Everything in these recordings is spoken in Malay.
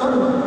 Bang.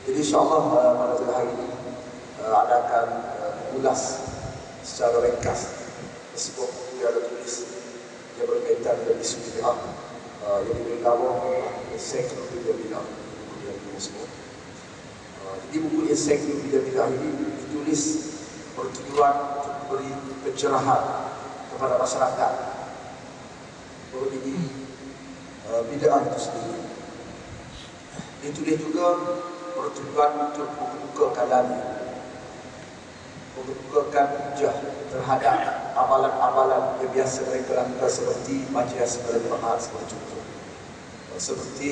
Jadi insyaAllah pada hari ini adakan ulas secara ringkas sebuah buku yang ada tulis yang berkaitan dengan isu bid'ah yang diberi nama Encyclopedia Bid'ah. Jadi buku Encyclopedia Bid'ah ini ditulis bertujuan untuk memberi pencerahan kepada masyarakat mengenai bid'ah itu sendiri. Ditulis juga bertujuan untuk membukakan dali, membukakan hujah terhadap amalan-amalan yang biasa mereka lakukan seperti baca sembahyang Jumaat seperti contoh, seperti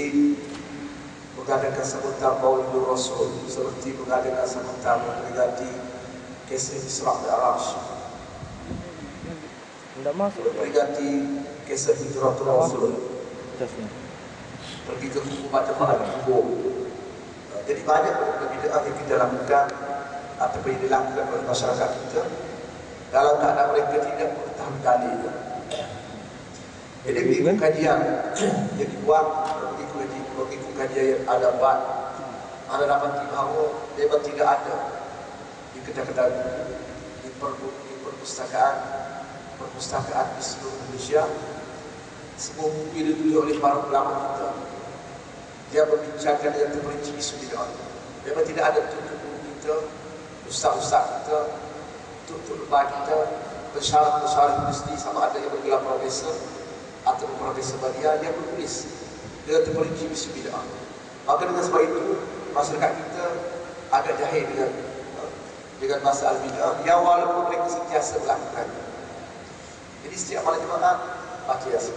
mengadakan sambutan Maulidul Rasul, seperti mengadakan sambutan memperingati kisah Isra Mi'raj, memperingati kisah Hijratul Rasul, pergi ke kubur pada malam kubur. Jadi banyak bid'ah yang kita lakukan ataupun yang dilakukan oleh masyarakat kita dalam keadaan mereka tidak mengetahui dalil. Jadi mengikut kajian yang dibuat, mengikut kajian yang ada buat, anda dapat bahawa memang tidak ada di kedai-kedai di perpustakaan di seluruh Indonesia semua buku yang ditulis oleh para ulama kita. Dia berbincangkan yang terperinci isu bid'ah. Memang tidak ada tutup guru kita, ustaz-ustaz kita, tutup lembaga kita, pensyarah universiti sama ada yang bergelar profesor atau profesor badia yang menulis dengan terperinci isu bid'ah. Maka dengan sebab itu masyarakat kita agak jahil dengan masalah bid'ah yang walaupun mereka sentiasa melakukan. Jadi setiap malam Jumaat baca Yasin.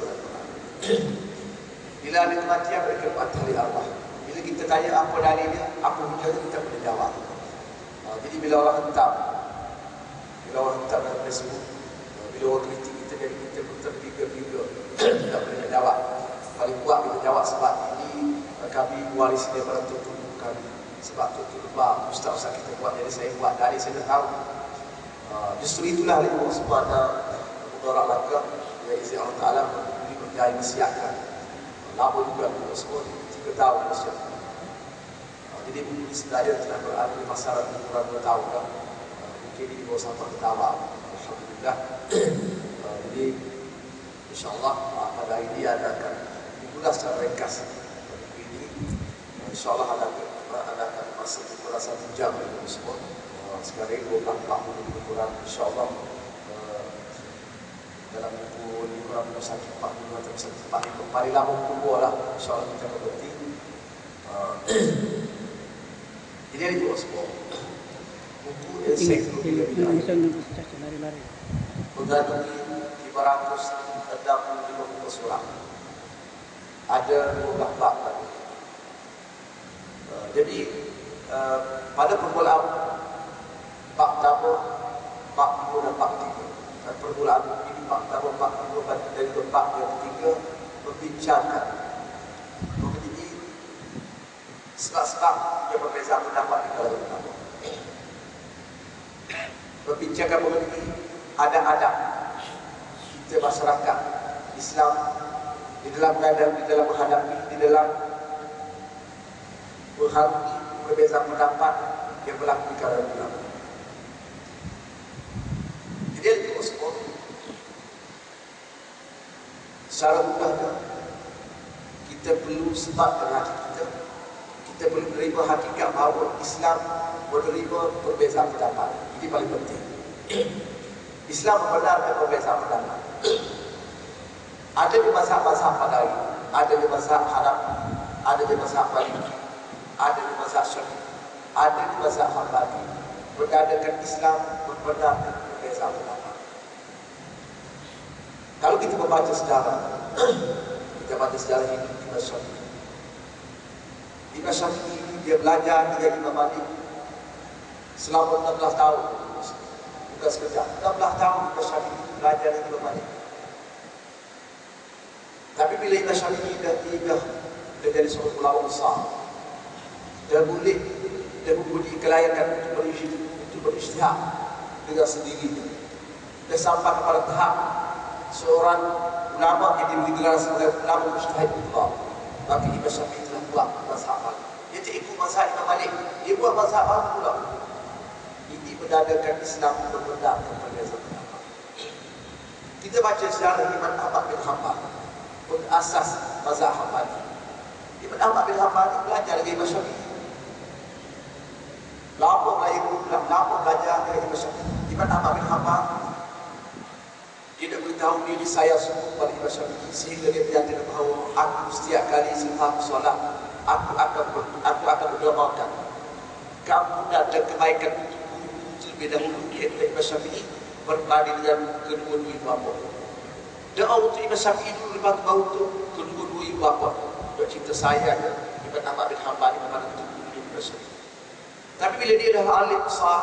Bila ada kematian mereka buat tahlil arwah. Bila kita tanya apa dalilnya, apa hujahnya, kita boleh jawab. Jadi bila orang hentam dalam Facebook, bila orang kritik kita, jadi kita pun tergigil-gigil, tidak boleh jawab. Paling kuat kita jawab sebab ini kami mewaris daripada tutur kami. Sebab tutur lebah ustaz-ustaz kita buat, jadi saya buat dalil, saya dah tahu. Justru itulah Allah Subhanahu mudarat langkah yang izin Allah Ta'ala dipercayai disiapkan. Lama juga kita semua 3 tahun disiapkan. Jadi buku ini sebenarnya telah berada di pasaran kurang 2 tahun dah. Mungkin di bawah sampai pertama. Alhamdulillah. Jadi insyaAllah pada hari ini akan diulas secara ringkas. Buku ini insyaAllah akan masuk kurang 1 jam semua. Sekarang ini 24 lebih kurang insyaAllah. Dalam buku ini kurang 140 atau 140 paling lama buku lah insyaAllah kita berhenti. Ini ada dua sebuah buku ensiklopedia lari-lari. mengandungi 565 muka surat. Ada 12 bab tadi. Jadi pada permulaan bab pertama, bab 2 dan bab 3. Dan permulaan ini bab pertama, bab 2 dan bab yang ketiga membincangkan mengenai sebab-sebab yang berbeza pendapat di kalangan ulama. Membincangkan mengenai adab-adab kita masyarakat Islam di dalam menghadapi, di dalam menghargai perbezaan pendapat yang berlaku di kalangan ulama. Jadi itu semua secara mudahnya kita perlu sebab dengan hati kita perlu menerima hakikat bahawa Islam menerima perbezaan pendapat. Ini paling penting. Islam membenarkan perbezaan pendapat. Ada di mazhab-mazhab Qadari, ada di mazhab Hanafi, ada di mazhab Maliki, ada di mazhab Syafi'i, ada di mazhab Hambali. Berdasarkan Islam membenarkan perbezaan pendapat. Kalau kita membaca sejarah, kita baca sejarah ini Imam Syafi'i. Imam Syafi'i ini dia belajar dengan Imam Malik selama 16 tahun. Bukan sekejap, 16 tahun Imam Syafi'i belajar dengan Imam Malik. Tapi bila Imam Syafi'i dah jadi seorang ulama besar, dah boleh, dah mempunyai kelayakan untuk berijtihad dengan sendirinya. Dah sampai kepada tahap seorang ulama yang diberi gelar sebagai ulama mujtahid mutlak. Maka Imam Syafi'i telah buat mazhab Malik. Dia tak ikut mazhab Imam Malik, dia buat mazhab baru pula. Ini mendadakan Islam membenarkan perbezaan pendapat. Kita baca sejarah Imam Ahmad bin Hanbal, asas mazhab Hambali. Imam Ahmad bin Hanbal belajar dari Imam Syafi'i. Lama belajar dari Imam Syafi'i. Imam Ahmad bin Hanbal dia nak beritahu diri saya sungguh pada Imam Syafi'i sehingga dia menyatakan bahawa aku setiap kali selepas solat aku akan berdoakan keampunan dan kebaikan untuk terlebih dahulu iaitu Imam Syafi'i berbanding dengan kedua-dua ibu bapa. Doa untuk Imam Syafi'i dulu lepas itu baru untuk kedua-dua ibu bapa. Doa cinta saya Imam Ahmad bin Hanbal memang untuk Imam Syafi'i. Tapi bila dia dah alim besar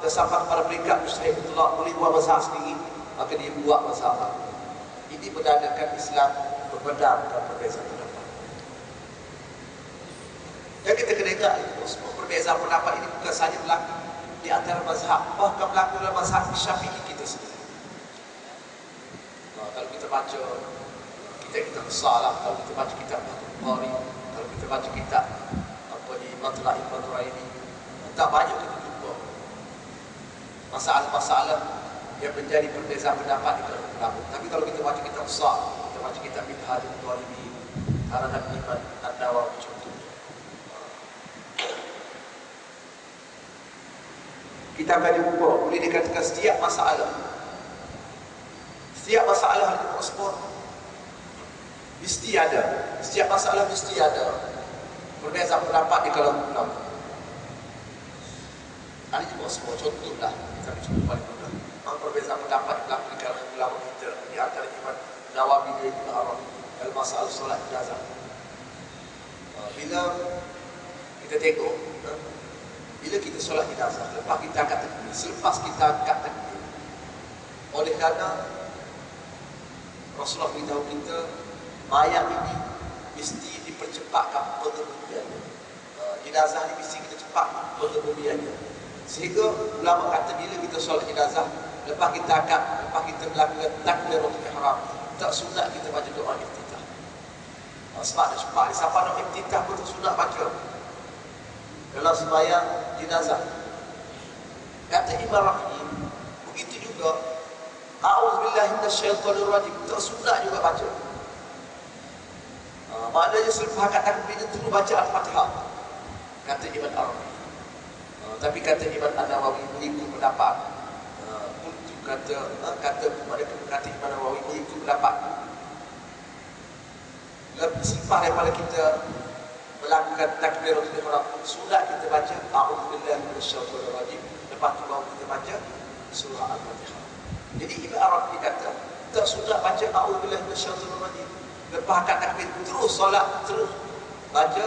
dah sampai kepada peringkat mujtahid mutlak boleh buat mazhab sendiri, maka dia buat mazhab. Ini mendadakan Islam membenarkan perbezaan pendapat. Dan kita kena ingat semua perbezaan pendapat ini bukan sahaja berlaku di antara mazhab, bahkan berlaku dalam mazhab Syafi'i kita sendiri. Kalau kita baca kitab besar lah, kalau kita baca kitab Bukhari, kalau kita baca kitab di Matla'i ini, tak banyak kita jumpa masalah-masalah yang menjadi perbezaan pendapat di kalangan ulama. Tapi kalau kita baca kitab besar, kita baca kitab Minhajul Talibin, karangan Imam An-Nawawi contohnya, kita akan jumpa boleh dikatakan setiap masalah yang diekspor mesti ada. Setiap masalah mesti ada perbezaan pendapat di kalangan ulama. Ini juga sebuah contoh lah. Kita contoh paling mudah. Perbezaan pendapat berlaku di kalangan ulama kita. Di antara Imam Nawawi dan Ibn Arabi dalam masalah solat jenazah. Bila kita tengok, bila kita solat jenazah, lepas kita angkat takbir, selepas kita angkat takbir, oleh kerana Rasulullah beritahu kita mayat ini mesti dipercepatkan pengebumiannya. Jenazah ini mesti kita cepat pengebumiannya. Sehingga ulama kata bila kita solat jenazah, lepas kita angkat, lepas kita melakukan takbiratul ihram, tak sunat kita baca doa iftitah. Sebab ada cepat, siapa nak iftitah pun tak sunat baca dalam sembahyang jenazah. Kata Imam Rahim, begitu juga a'udzubillahi minasyaitonir rajim, tak sunat juga baca. Maknanya selepas angkat takbir itu baca Al-Fatihah, kata Imam Arabi. Tapi kata Imam An-Nawawi mengikut pendapat kata Imam Nawawi mengikut pendapat selepas daripada kita melanggar takbiratul ihram, sudah kita baca a'udzubillahi minasyaitonir rajim, lepas tu baru kita baca surah Al-Fatihah. Jadi Ibn Arabi kata, tak sudah baca a'udzubillahi minasyaitonir rajim, lepas kat takbir terus solat, terus baca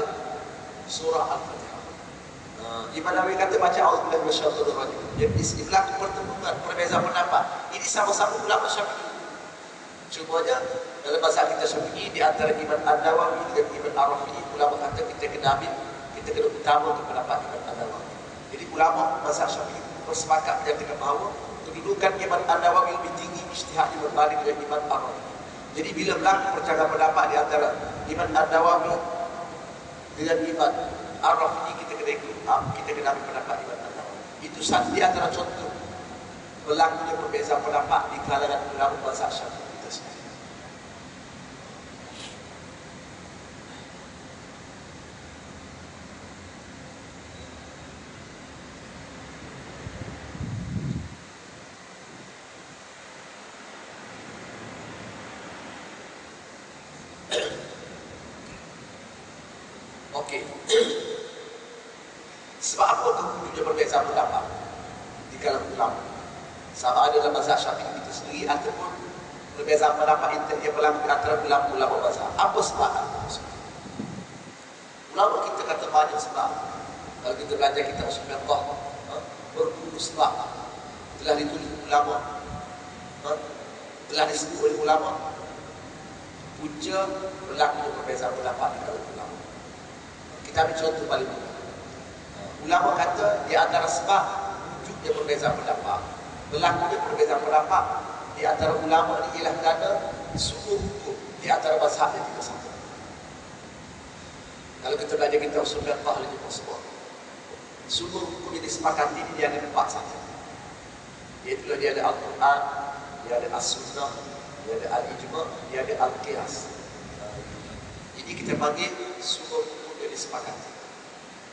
surah Al-Fatihah. Ibn Arabi kata baca a'udzubillahi minasyaitonir rajim. Jadi berlaku pertemuan, perbezaan pendapat. Ini sama-sama ulama Syafi'i. Cumanya dalam bahasa kita Syafi'i, di antara Imam An-Nawawi dengan Ibn Arabi, ulama kata kita kena ambil, kita kena utama untuk pendapat Imam An-Nawawi. Jadi ulama bahasa Syafi'i bersepakat menyatakan bahawa kedudukan Imam An-Nawawi lebih tinggi ijtihadnya berbanding dengan Imam Arabi. Jadi bila berlaku percakapan pendapat di antara Imam An-Nawawi dengan Imam Arabi, kita kena ikut, kita kena ambil pendapat Imam An-Nawawi. Itu satu di antara contoh berlakunya perbezaan pendapat di kalangan ulama bahasa Syafi'i. Okey. Sebab apa kemudiannya perbezaan pendapat di kalangan ulama? Sama ada dalam mazhab Syafi'i itu sendiri ataupun perbezaan pendapat yang berlaku antara ulama mazhab. Apa sebab? Ulama kita kata banyak sebab. Kalau kita belajar kitab usul fiqh, berpuluh sebab telah ditulis ulama, telah disebut oleh ulama punca berlaku perbezaan pendapat di kalangan ulama. Kita ambil contoh paling mudah. Ulama kata di antara sebab wujudnya perbezaan pendapat, berlakunya perbezaan pendapat di antara ulama ini ialah kerana sumber hukum di antara mazhab yang tidak sama. Kalau kita belajar kitab usul fiqh lebih tersebut, sumber hukum yang disepakati ini dia ada 4 saja. Iaitu dia ada Al-Quran, dia ada As-Sunnah, dia ada Al-Ijma', dia ada Al-Qiyas. Ini kita panggil sumber hukum yang disepakati.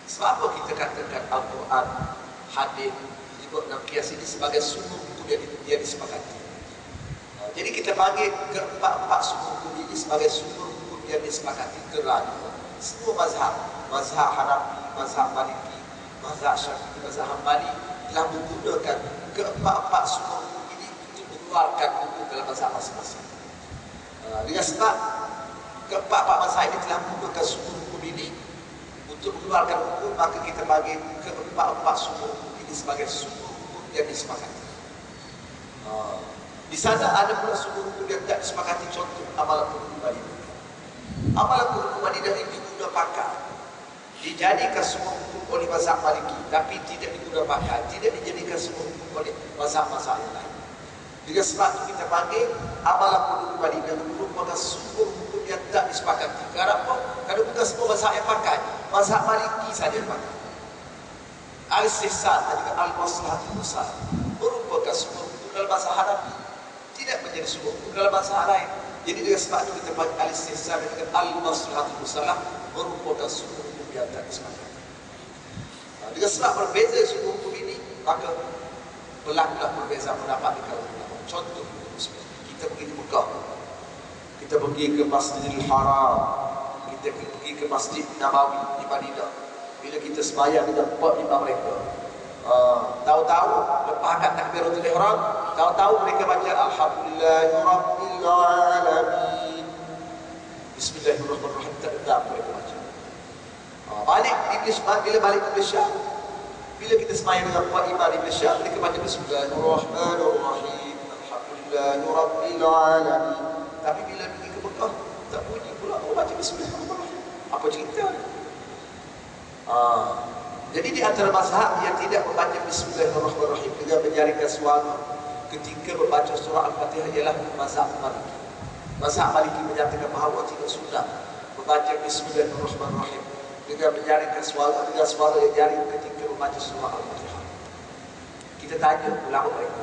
Sebab apa kita katakan Al-Quran, hadis, Ijma' dan Qiyas ini sebagai sumber hukum yang disepakati. Jadi kita panggil keempat-empat sumber hukum ini sebagai sumber hukum yang disepakati kerana semua mazhab, mazhab Hanafi, mazhab Maliki, mazhab Syafi'i, mazhab Hambali telah menggunakan keempat-empat sumber hukum ini untuk mengeluarkan hukum dalam mazhab masing-masing. Dengan sebab keempat-empat mazhab ini telah menggunakan sumber hukum ini untuk mengeluarkan hukum, maka kita bagi keempat-empat sumber hukum ini sebagai sumber hukum yang disepakati. Di sana ada pula sumber hukum yang tak disepakati, contoh amalan penduduk Madinah. Amalan penduduk Madinah ini diguna pakar, dijadikan sumber hukum oleh mazhab Maliki, tapi tidak diguna pakar, tidak dijadikan sumber hukum oleh mazhab-mazhab yang lain. Dengan sebab itu kita panggil amalan penduduk Madinah merupakan sumber hukum yang tak disepakati. Kenapa? Kerana bukan semua mazhab yang pakai, mazhab Maliki saja yang pakai. Al-Istihsan dan juga Al-Maslahatul Mursal merupakan sumber hukum dalam mazhab Hanafi, tidak menjadi sumber hukum dalam mazhab lain. Jadi dengan sebab itu kita panggil Al-Istihsan dan juga Al-Maslahatul Mursal merupakan sumber hukum yang tak disepakati. Dengan sebab berbeza sumber hukum ini, maka berlakulah perbezaan pendapat di kalangan ulama. Contoh, kita pergi ke Mekah, kita pergi ke Masjidil Haram, kita pergi ke Masjid Nabawi di Madinah. Bila kita sembahyang di tempat imam mereka, tahu-tahu lepas akad takbiratul ihram, tahu-tahu mereka baca Alhamdulillahirabbil alamin, Bismillahirrahmanirrahim, tak dengar mereka baca. Balik bila balik ke Malaysia, bila kita sembahyang dengan puak imam di Malaysia, mereka baca Bismillahirrahmanirrahim, Alhamdulillahirabbil alamin. Tapi bila pergi ke Mekah, tak bunyi pula orang baca Bismillahirrahmanirrahim. Apa cerita ni? Jadi di antara mazhab yang tidak membaca Bismillahirrahmanirrahim dengan menjaringkan suara ketika membaca surah Al-Fatihah ialah mazhab Maliki. Mazhab Maliki menyatakan bahawa tidak sunnah membaca Bismillahirrahmanirrahim dengan menjaringkan suara, dengan suara yang jaring ketika membaca surah Al-Fatihah. Kita tanya ulama mereka,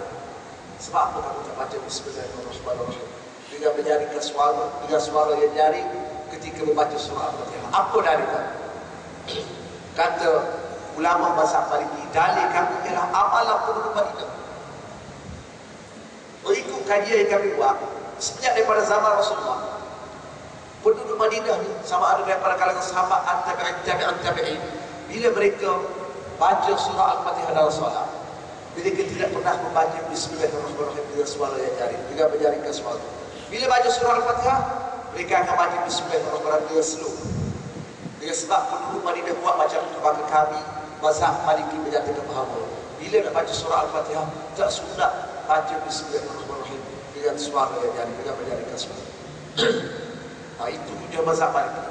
sebab apa kamu tak baca Bismillahirrahmanirrahim dengan menjaringkan suara, dengan suara yang jaring ketika membaca surah Al-Fatihah? Apa dari kamu? Kata ulama mazhab Maliki, dalil kami ialah amalan penduduk Madinah. Berikut kajian yang kami buat sejak daripada zaman Rasulullah, Penduduk Madinah ni, sama ada daripada kalangan sahabat tabi'in, bila mereka baca surah Al-Fatihah dalam solat, mereka tidak pernah membaca Bismillahirrahmanirrahim dengan suara yang jari, dengan menjaringkan suara. Bila baca surah Al-Fatihah, mereka akan baca Bismillahirrahmanirrahim dengan slow. Dengan sebab penduduk Madinah buat macam itu, maka kami mazhab Maliki menyatakan bahawa bila nak baca surah Al-Fatihah, tak sunat baca Bismillahirrahmanirrahim dengan suara yang jari, dengan menjaringkan suara. Itu hujah mazhab Maliki.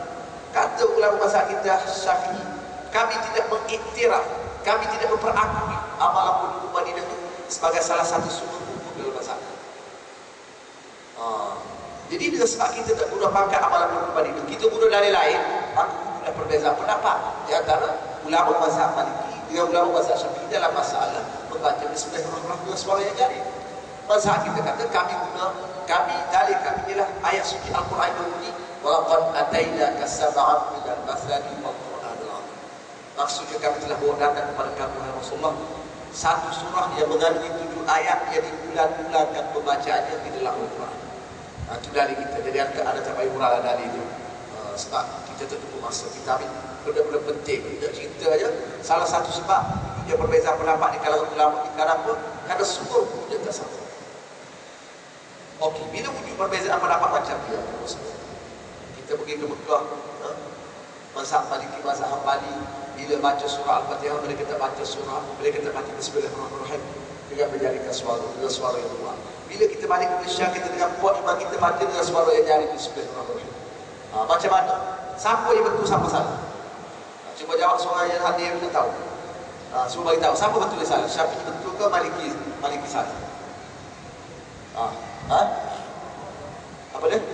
Kata ulama mazhab kita Syafi'i, kami tidak mengiktiraf, kami tidak memperakui amalan penduduk Madinah itu sebagai salah satu sumber hukum dalam mazhab. Jadi dengan sebab kita tak guna pangkat amalan penduduk Madinah, kita guna dalil lain, maka ada perbezaan pendapat di antara ulama mazhab Maliki dengan ulama mazhab Syafi'i dalam masalah membaca Bismillahirrahmanirrahim dengan suara yang jari. Mazhab kita kata kami dalil kami ialah ayat suci Al-Quran berbunyi walaqad atainaka sab'an minal mathani wal Qur'anil azim. Maksudnya kami telah bawa datang kepada kamu Rasulullah satu surah yang mengandungi 7 ayat yang diulang-ulangkan pembacaannya di dalam Al-Quran. Itu dalil kita. Jadi ada capai murah dalil itu. Sebab kita tentu masa kita ambil benda-benda penting, tidak cerita aja. Salah satu sebab dia berbeza pendapat di kalangan ulama di kenapa? Kerana sumber dia tak sama. Okey, bila wujud perbezaan pendapat macam dia, kita pergi ke Mekah, mazhab Maliki, mazhab Hambali, bila baca surah Al-Fatihah, mereka tak baca surah, mereka tak baca Bismillahirrahmanirrahim dengan menjaringkan suara, dengan suara yang kuat. Bila kita balik ke Malaysia, kita dengan buat imam kita baca dengan suara yang jari Bismillahirrahmanirrahim. Macam mana? Siapa yang betul, siapa salah? Cuba jawab seorang yang hadir, kita tahu. Cuba bagi tahu, siapa betul yang salah? Syafi'i betul ke Maliki salah? Apa dia?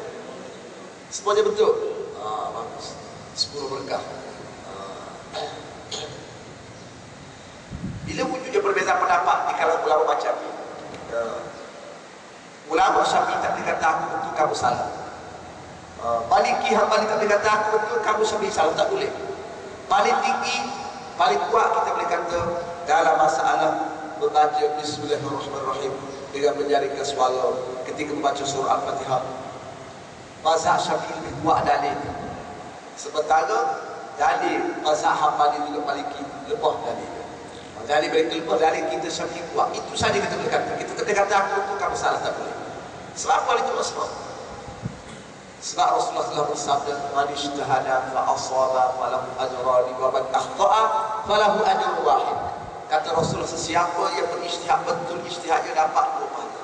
Semuanya betul. Bagus. 10 berkah. Bila wujudnya perbezaan pendapat di kalangan ulama macam ni, ulama Syafi'i tak dikata aku betul, kamu salah. Maliki Hambali tak dikata aku betul, kamu Syafi'i salah, tak boleh. Paling tinggi, paling kuat kita boleh kata dalam masalah membaca Bismillahirrahmanirrahim dengan menjaringkan suara ketika membaca surah Al-Fatihah. Mazhab Syafi'i lebih kuat dalil. Sementara dalil mazhab Hambali juga Maliki lemah dalil. Dalil mereka lemah, dalil kita Syafi'i kuat. Itu saja kita boleh kata. Kita tak kata aku betul, kamu salah, tak boleh. Sebab apa itu sebab? Sebab Rasulullah telah bersabda, "Man ijtahada fa asaba falahu ajrani wa man akhta'a falahu ajrun wahid." Kata Rasulullah, sesiapa yang berijtihad betul, ijtihadnya dapat 2 pahala.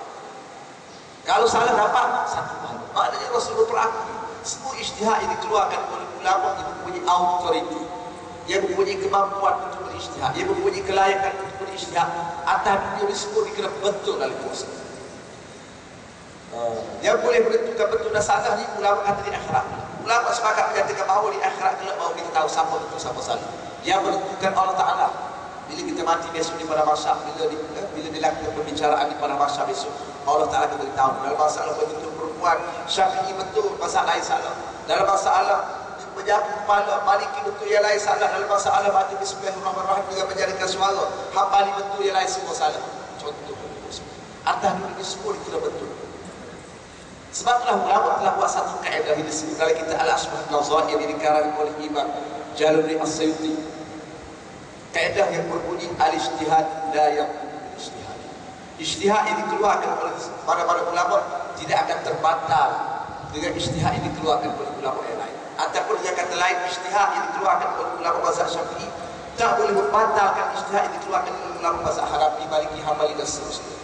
Kalau salah dapat 1 pahala. Maknanya Rasulullah berakui semua ijtihad yang dikeluarkan oleh ulama yang mempunyai autoriti, yang mempunyai kemampuan untuk berijtihad, yang mempunyai kelayakan untuk berijtihad, atas dunia ini semua dikira betul oleh kuasa. Yang boleh menentukan betul dan salah ni ulama kata di akhirat. Ulama sepakat menyatakan bahawa di akhirat kelak baru kita tahu siapa betul siapa salah. Yang menentukan Allah Ta'ala. Bila kita mati besok di pada masa, bila dilakukan pembicaraan di pada masa besok, Allah Ta'ala kita beritahu dalam masalah betul perempuan Syafi'i betul, masalah lain salah. Dalam masalah menjaga kepala Maliki betul, yang lain salah. Dalam masalah baca Bismillahirrahmanirrahim dengan menjaringkan suara, Hambali betul, yang lain semua salah. Contoh atas dunia semua dikira betul. Sebab itulah ulama telah buat satu kaedah ini disebut dalam kitab Al-Asbah Nazair yang dikarang oleh Imam Jalaluddin As-Suyuti. Kaedah yang berbunyi al-ijtihad la yaqumu bil-ijtihad. Ijtihad yang dikeluarkan oleh para ulama tidak akan terbatal dengan ijtihad yang dikeluarkan oleh ulama yang lain. Ataupun dengan kata lain, ijtihad yang dikeluarkan oleh ulama mazhab Syafi'i tak boleh membatalkan ijtihad yang dikeluarkan oleh ulama mazhab Hanafi, Maliki, Hambali dan seterusnya.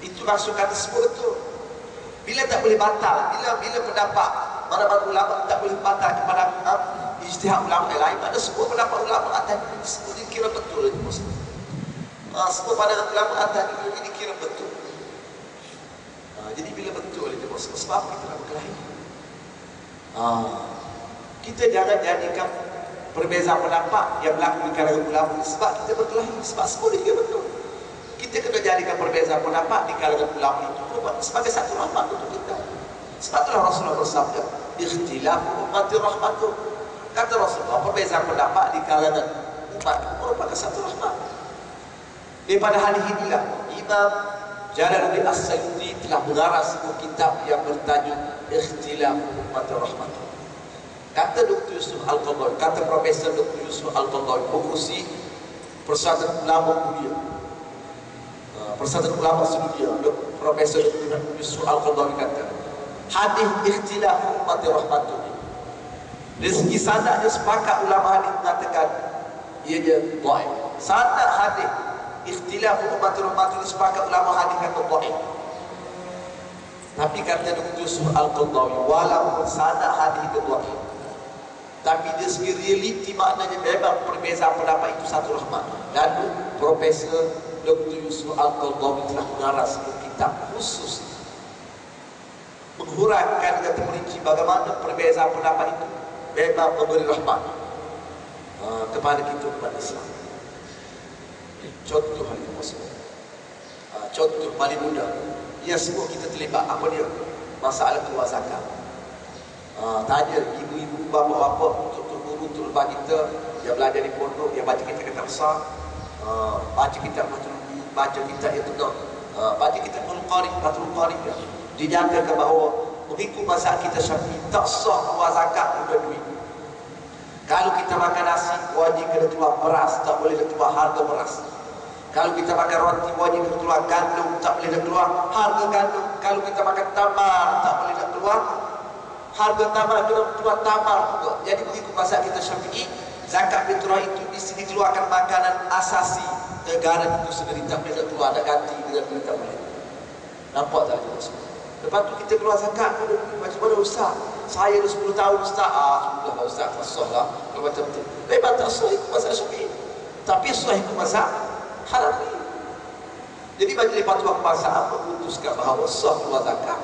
Itu maksud kata semua betul. Bila tak boleh batal, bila pendapat para ulama tak boleh batal kepada ijtihad ulama yang lain, pada semua pendapat ulama atas ini semua dikira betul itu maksudnya. Semua pada ulama atas ini dikira betul. Jadi bila betul itu maksudnya, sebab kita nak berkelahi. Kita jangan jadikan perbezaan pendapat yang berlaku di kalangan ulama sebab kita berkelahi, sebab semua dikira betul. Kita kena jadikan perbezaan pendapat di kalangan ulama itu sebagai satu rahmat untuk kita. Sebab itulah Rasulullah bersabda, "Ikhtilafu ummati rahmatuh." Kata Rasulullah, perbezaan pendapat di kalangan umat merupakan satu rahmat. Daripada hal inilah Imam Jalaluddin As-Suyuti telah mengarang sebuah kitab yang bertajuk Ikhtilaf Umat Rahmat. Kata Dr. Yusuf Al-Qaradawi, kata Profesor Dr. Yusuf Al-Qaradawi, pengurusi Persatuan Ulama Dunia, Persatuan Ulama Sedunia, Profesor Dr. Yusuf Al-Qaradawi kata, hadis Ikhtilaf Umat Rahmat ini, dari segi sanad dia sepakat ulama hadis mengatakan ianya dhaif. Sanad hadis Ikhtilaf Umat Rahmat ini sepakat ulama hadis kata dhaif. Tapi kata Dr. Yusuf Al-Qaradawi, walaupun sanad hadis itu dhaif, tapi dari segi realiti maknanya memang perbezaan pendapat itu satu rahmat. Dan Profesor Dr. Yusuf Al-Qaradawi telah mengarang sebuah kitab khusus menghuraikan dan merinci bagaimana perbezaan pendapat itu memang memberi rahmat kepada kita umat Islam. Contoh hal ini semua. Contoh paling mudah, yang semua kita terlibat, apa dia? Masalah keluar zakat. Tanya ibu-ibu, bapa-bapa, tutur guru, tutur lepas kita yang belajar di pondok, yang baca kitab besar, baca kitab Fathul, baca kitab itu nak, baca kitab Fathul Qari, dinyatakan bahawa mengikut mazhab kita Syafi'i tak sah keluar zakat guna duit. Kalau kita makan nasi, wajib kena keluar beras, tak boleh keluar harga beras. Kalau kita makan roti, wajib kena keluar gandum, tak boleh keluar harga gandum. Kalau kita makan tamar, tak boleh keluar harga tamar, kena keluar tamar juga. Jadi mengikut mazhab kita Syafi'i, zakat fitrah itu di sini keluarkan makanan asasi negara itu sendiri, tak boleh keluar, ada ganti dengan duit, tak boleh. Nampak tak ada semua? Lepas tu kita keluar zakat, macam mana Ustaz? Saya dah 10 tahun Ustaz. Sudahlah Ustaz, tak sah lah. Kalau macam tu, memang tak sah ikut mazhab Syafi'i, tapi sah ikut mazhab Hanafi. Jadi majlis fatwa kebangsaan memutuskan bahawa sah keluar zakat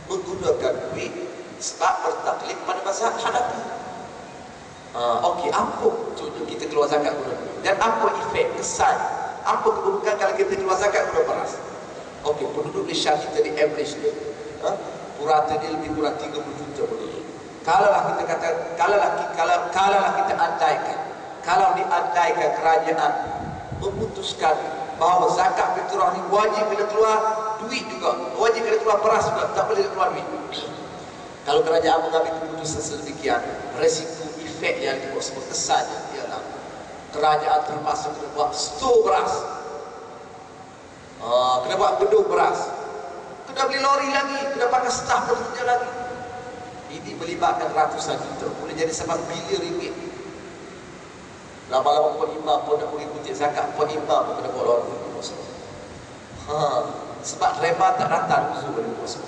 menggunakan duit sebab bertaklid pada mazhab Hanafi. Okey, apa tujuan kita keluar zakat guna duit? Dan apa efek, kesan, apa keburukan kalau kita keluar zakat guna beras? Okey, penduduk Malaysia kita di average dia, purata dia lebih kurang 30 juta penduduk. Kalaulah kita kata, kalaulah kita andaikan, kalau diandaikan kerajaan memutuskan bahawa zakat fitrah ni wajib kena keluar duit juga, wajib kena keluar beras juga, tak boleh keluar duit. Kalau kerajaan mengambil keputusan sedemikian, resiko efek yang dibuat sebuah kesan ialah kerajaan terpaksa kena buat stor beras, kena buat gedung beras, kena beli lori lagi, kena pakai staf bekerja lagi. Ini melibatkan ratusan juta, boleh jadi sebab bilion ringgit. Lama-lama Puan Imam pun nak mengikuti zakat, Puan Imam pun kena buat lori. Sebab reba tak datang uzur dari puasa.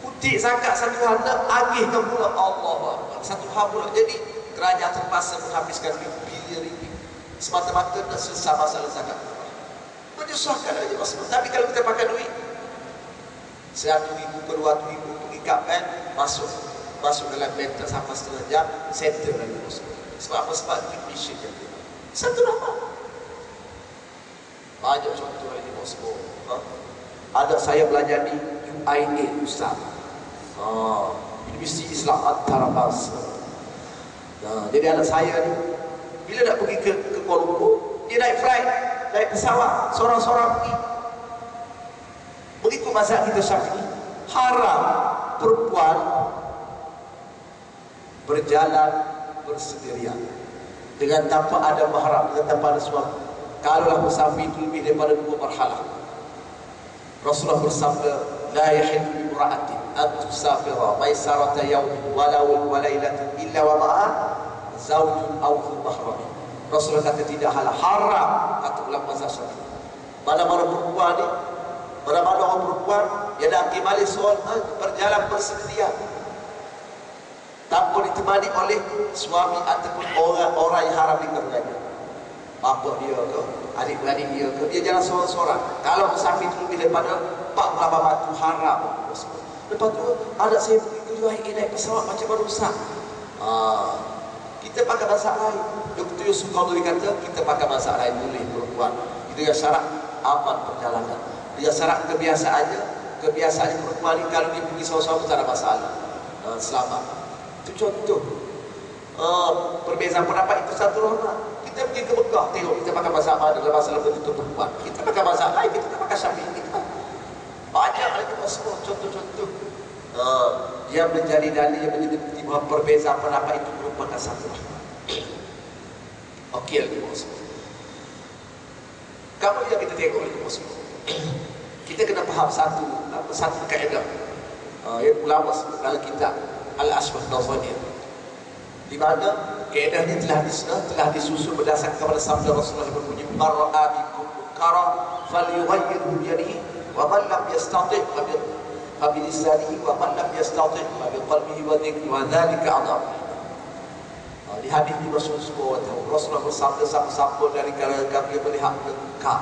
Kutik zakat satu hal nak agihkan pula Allah satu hal pula. Jadi kerajaan terpaksa menghabiskan bilion ringgit semata-mata nak selesai masalah zakat. Menyusahkan aja masalah. Tapi kalau kita pakai duit 100,000 ke 200,000 pergi kat bank, masuk dalam bank sampai setengah jam, settle lagi bos. Sebab apa? Sebab duit mission yang dia satu rahmat. Banyak contoh ini bos. Ada saya belajar di UIA Ustaz, Universiti Islam Antarabangsa. Jadi anak saya ni bila nak pergi ke Kuala Lumpur, dia naik flight, naik pesawat, seorang-seorang pergi. Mengikut mazhab kita Syafi'i, haram perempuan berjalan bersendirian dengan tanpa ada mahram, dengan tanpa ada suami. Kalaulah musafir itu lebih daripada 2 marhalah, Rasulullah bersabda, la yahillu bi imra'atin an tusafira maisarata yawmin walau wa lailatin illa wa ma'a zawjun aw dhu mahram. Rasulullah kata tidak haram, kata ulama mazhab Syafi'i. Mana-mana perempuan ni, mana-mana orang perempuan yang nak pergi balik soal berjalan bersendirian tanpa ditemani oleh suami ataupun orang yang haram dikerjanya, bapa dia ke, adik-beradik dia ke, dia jalan seorang-seorang. Kalau musafir itu lebih daripada 48 batu haram. Lepas tu anak saya pergi ke UIA naik pesawat macam mana Ustaz? Kita pakai mazhab lain. Dr. Yusuf Al-Qaradawi kata kita pakai mazhab lain boleh perempuan. Itu yang syarat aman perjalanan. Dia syarat kebiasaannya perempuan ni kalau dia pergi seorang-seorang tak ada masalah, selamat. Itu contoh. Perbezaan pendapat itu satu rahmat. Kita pergi ke Mekah, tengok kita pakai mazhab mana dalam masalah betul perempuan. Kita pakai mazhab lain, kita tak pakai Syafi'i kita. Banyak semua contoh-contoh. Dia menjadi dalil yang menjadi bukti bahawa perbezaan pendapat itu merupakan satu rahmat. Okey lagi semua. Kamu yang kita tengok lagi semua. Kita kena faham satu kaedah. Yang ulama sebut dalam kitab Al-Ashbah Nazaniyah, di mana kaedah ini telah disusun berdasarkan kepada sabda Rasulullah yang berbunyi mar'a bikum munkara falyughayyirhu bi yadihi wa man lam yastati' fa bi lisanihi wa man lam yastati' fa bi qalbihi wa dhikri wa dhalika a'dham. Di hadis di Rasulullah bersabda, siapa-siapa dari kalangan kami yang melihat munkar,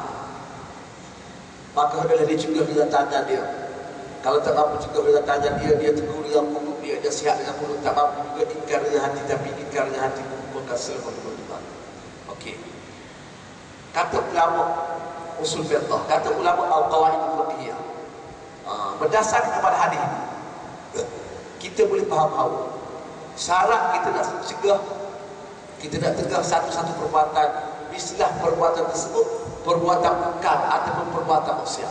maka hendaklah dia cegah dengan tangan dia. Kalau tak mampu cegah dengan tangan dia tegur dengan mulut dia sihat dengan mulut. Tak mampu juga ingkar dengan hati, tapi ingkar dengan hati merupakan selama-lamanya. Okey. Kata ulama usul fiqh, kata ulama al-qawaid al-fiqhiyah, berdasarkan kepada hadis ini, kita boleh faham bahawa syarat kita nak cegah, kita nak tegah satu-satu perbuatan, mestilah perbuatan tersebut perbuatan munkar ataupun perbuatan maksiat.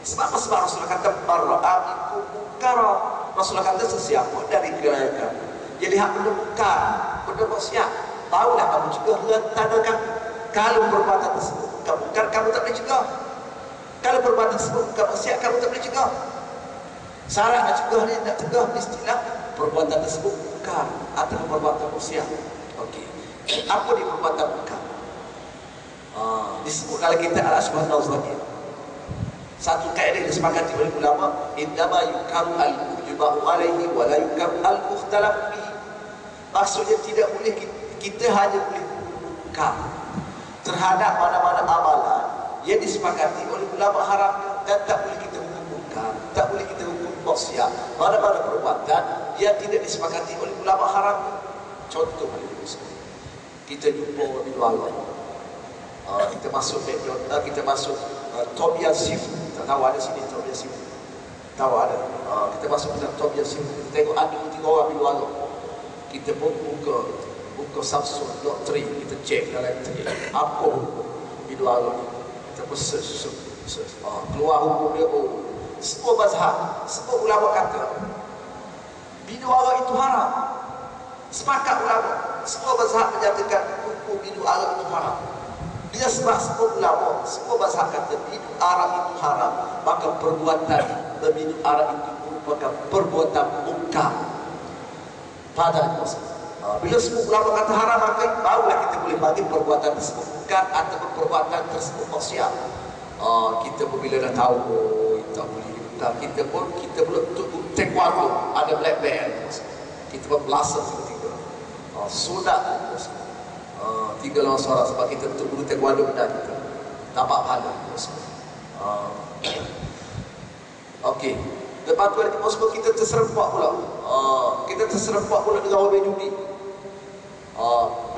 Sebab Rasulullah kata mar'a bikum munkara. Rasulullah kata sesiapa dari kalangan yang lihat benda munkar, benda maksiat, tahulah kamu cegah dengan tanda kamu. Kalau perbuatan tersebut bukan munkar, kamu tak boleh cegah. Kalau perbuatan tersebut bukan maksiat, kamu tak boleh cegah. Syarat nak cegah ni, nak cegah mestilah perbuatan tersebut munkar ataupun perbuatan maksiat. Okey. Apa dia perbuatan munkar? Disebut dalam kitab Al-Ashbah Nazaniyah. Satu kaedah yang disepakati oleh ulama, innama yukaru al-mujma'u alaihi wa la yukaru al-mukhtalaf bihi. Maksudnya tidak boleh kita hanya boleh munkar terhadap mana-mana amalan yang disepakati oleh ulama haram, dan tak boleh kita hukum munkar, tak boleh kita hukum maksiat mana-mana perbuatan yang tidak disepakati oleh ulama haram. Contoh kita jumpa di luar, kita masuk McDonald, kita masuk Tom Yum Seafood. Tak tahu ada sini Tom Yum Seafood? Tahu ada. Kita masuk ke Tom Yum Seafood, kita tengok ada 3 orang di luar. Kita pun buka Samsung Note 3, kita cek dalam internet apa di luar ni. Kita pun search. Keluar hukum dia. Semua mazhab, semua ulama kata bidu arak itu haram. Sepakat ulama, semua mazhab menyatakan hukum bidu arak itu haram. Dia sebab semua ulama, semua mazhab kata minum arak itu haram, maka perbuatan minum arak itu merupakan perbuatan munkar. Pada bila semua ulama kata haram, maka barulah kita boleh bagi perbuatan tersebut munkar ataupun perbuatan tersebut maksiat. Kita pun bila dah tahu tak boleh munkar, kita pun taekwondo ada black belt, kita pun belasan tiga-tiga. Sunat 3 lawan seorang, sebab kita untuk guru taekwondo benar kita dapat pahala. Okey. Lepas tu lagi bosku, kita terserempak pula. Kita terserempak pula dengan orang judi.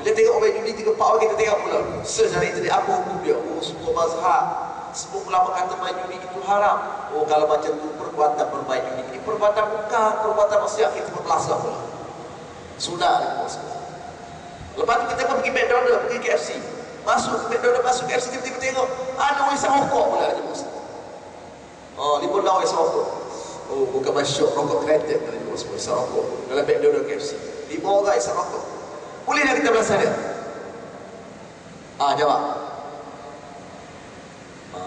Bila tengok orang judi 3-4 orang, kita tengok pula search dari internet apa hukum dia. Semua mazhab, semua ulama kata main judi itu haram. Kalau macam tu perbuatan bermain judi ini perbuatan munkar, perbuatan maksiat, kita berbelasah pula. Sudah lagi bosku. Lepas tu kita pun pergi McDonald, pergi KFC. Masuk ke McDonald, masuk ke KFC, tiba-tiba tengok ada orang isap rokok pula lagi bos. Lipun lawan isap rokok. Bukan masyuk rokok kreatif lagi bos, isap rokok dalam McDonald KFC. 5 orang isap rokok. Boleh tak kita belasah dia? Jawab.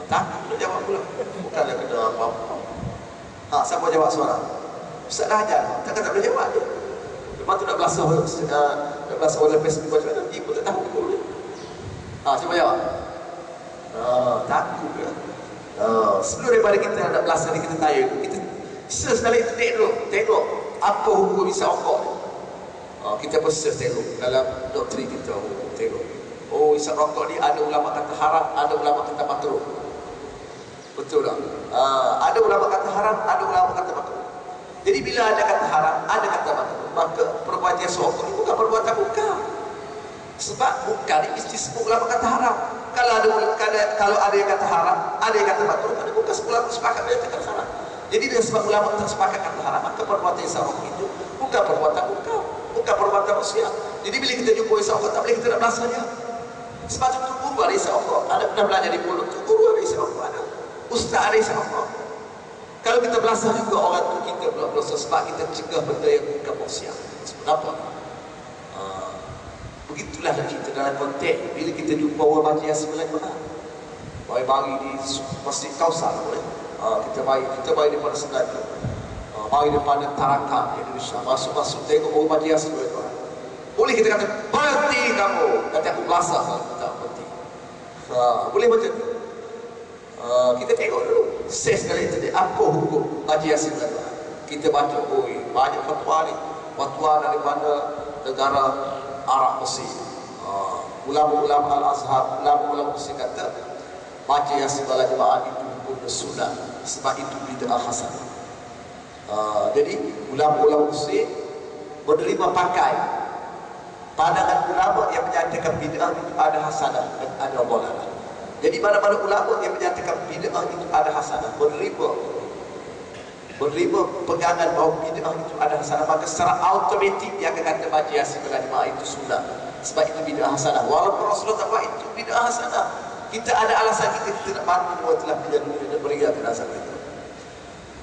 Takut nak jawab pula. Bukanlah kena apa-apa. Siapa jawab soalan? Ustaz dah ajar, takkan tak boleh jawab dia. Lepas tu nak belasah orang lepas macam mana? Dia pun tak tahu betul dia. Siapa jawab? Takut ke? Sebelum daripada kita nak belasah ni, kita tanya, kita search dalam internet dulu, tengok apa hukum isap rokok ni. Kita pun search tengok dalam doktrin kita, tengok isap rokok ni ada ulama kata haram, ada ulama kata makruh. Betul tak? Ada ulama kata haram, ada ulama kata makruh. Jadi bila ada kata haram, ada kata makruh, maka perbuatan rokok ni bukan perbuatan munkar. Sebab munkar ni mesti semua ulama kata haram. Kalau ada yang kata haram, ada yang kata makruh, ada bukan semua ulama sepakat menyatakan haram. Jadi dengan sebab ulama tak sepakat kata haram, maka perbuatan rokok itu bukan perbuatan munkar, bukan perbuatan maksiat. Jadi bila kita jumpa rokok, tak boleh kita nak belasah dia. Sebab tu guru ada rokok, ada pernah belajar di mulut tu, guru ada rokok, ada ustaz ada rokok. Kalau kita belasah juga orang tu kita pula berdosa sebab kita cegah benda yang bukan maksiat. Sebab apa? Begitulah kita dalam konteks bila kita jumpa orang baca Yasin berjemaah. Mari di Masjid Kausar boleh. Kita mari daripada Senada. Mari daripada Tarakan Indonesia. Masuk tengok orang baca Yasin berjemaah. Boleh kita kata berhenti kamu. Nanti aku belasah kalau kita berhenti. Boleh macam tu. Kita tengok dulu ses dari internet apa hukum baca Yasin berjemaah. Kita baca, banyak fatwa ni, fatwa daripada negara Arab Mesir. Ulama-ulama Al-Azhar, ulama-ulama Mesir kata baca Yasin berjemaah itu hukum sunat sebab itu bid'ah hasanah. Jadi ulama-ulama Mesir menerima pakai pandangan ulama yang menyatakan bid'ah itu ada hasanah dan ada dhalalah. Jadi mana-mana ulama yang menyatakan bid'ah itu ada hasanah, menerima pegangan bahawa bid'ah itu ada hasanah, maka secara automatik dia akan kata baca Yasin berjemaah itu sunat sebab itu bid'ah hasanah. Walaupun Rasulullah tak buat itu bid'ah hasanah, kita ada alasan kita nak bantu orang telah menjadi dunia dan berikan alasan kita.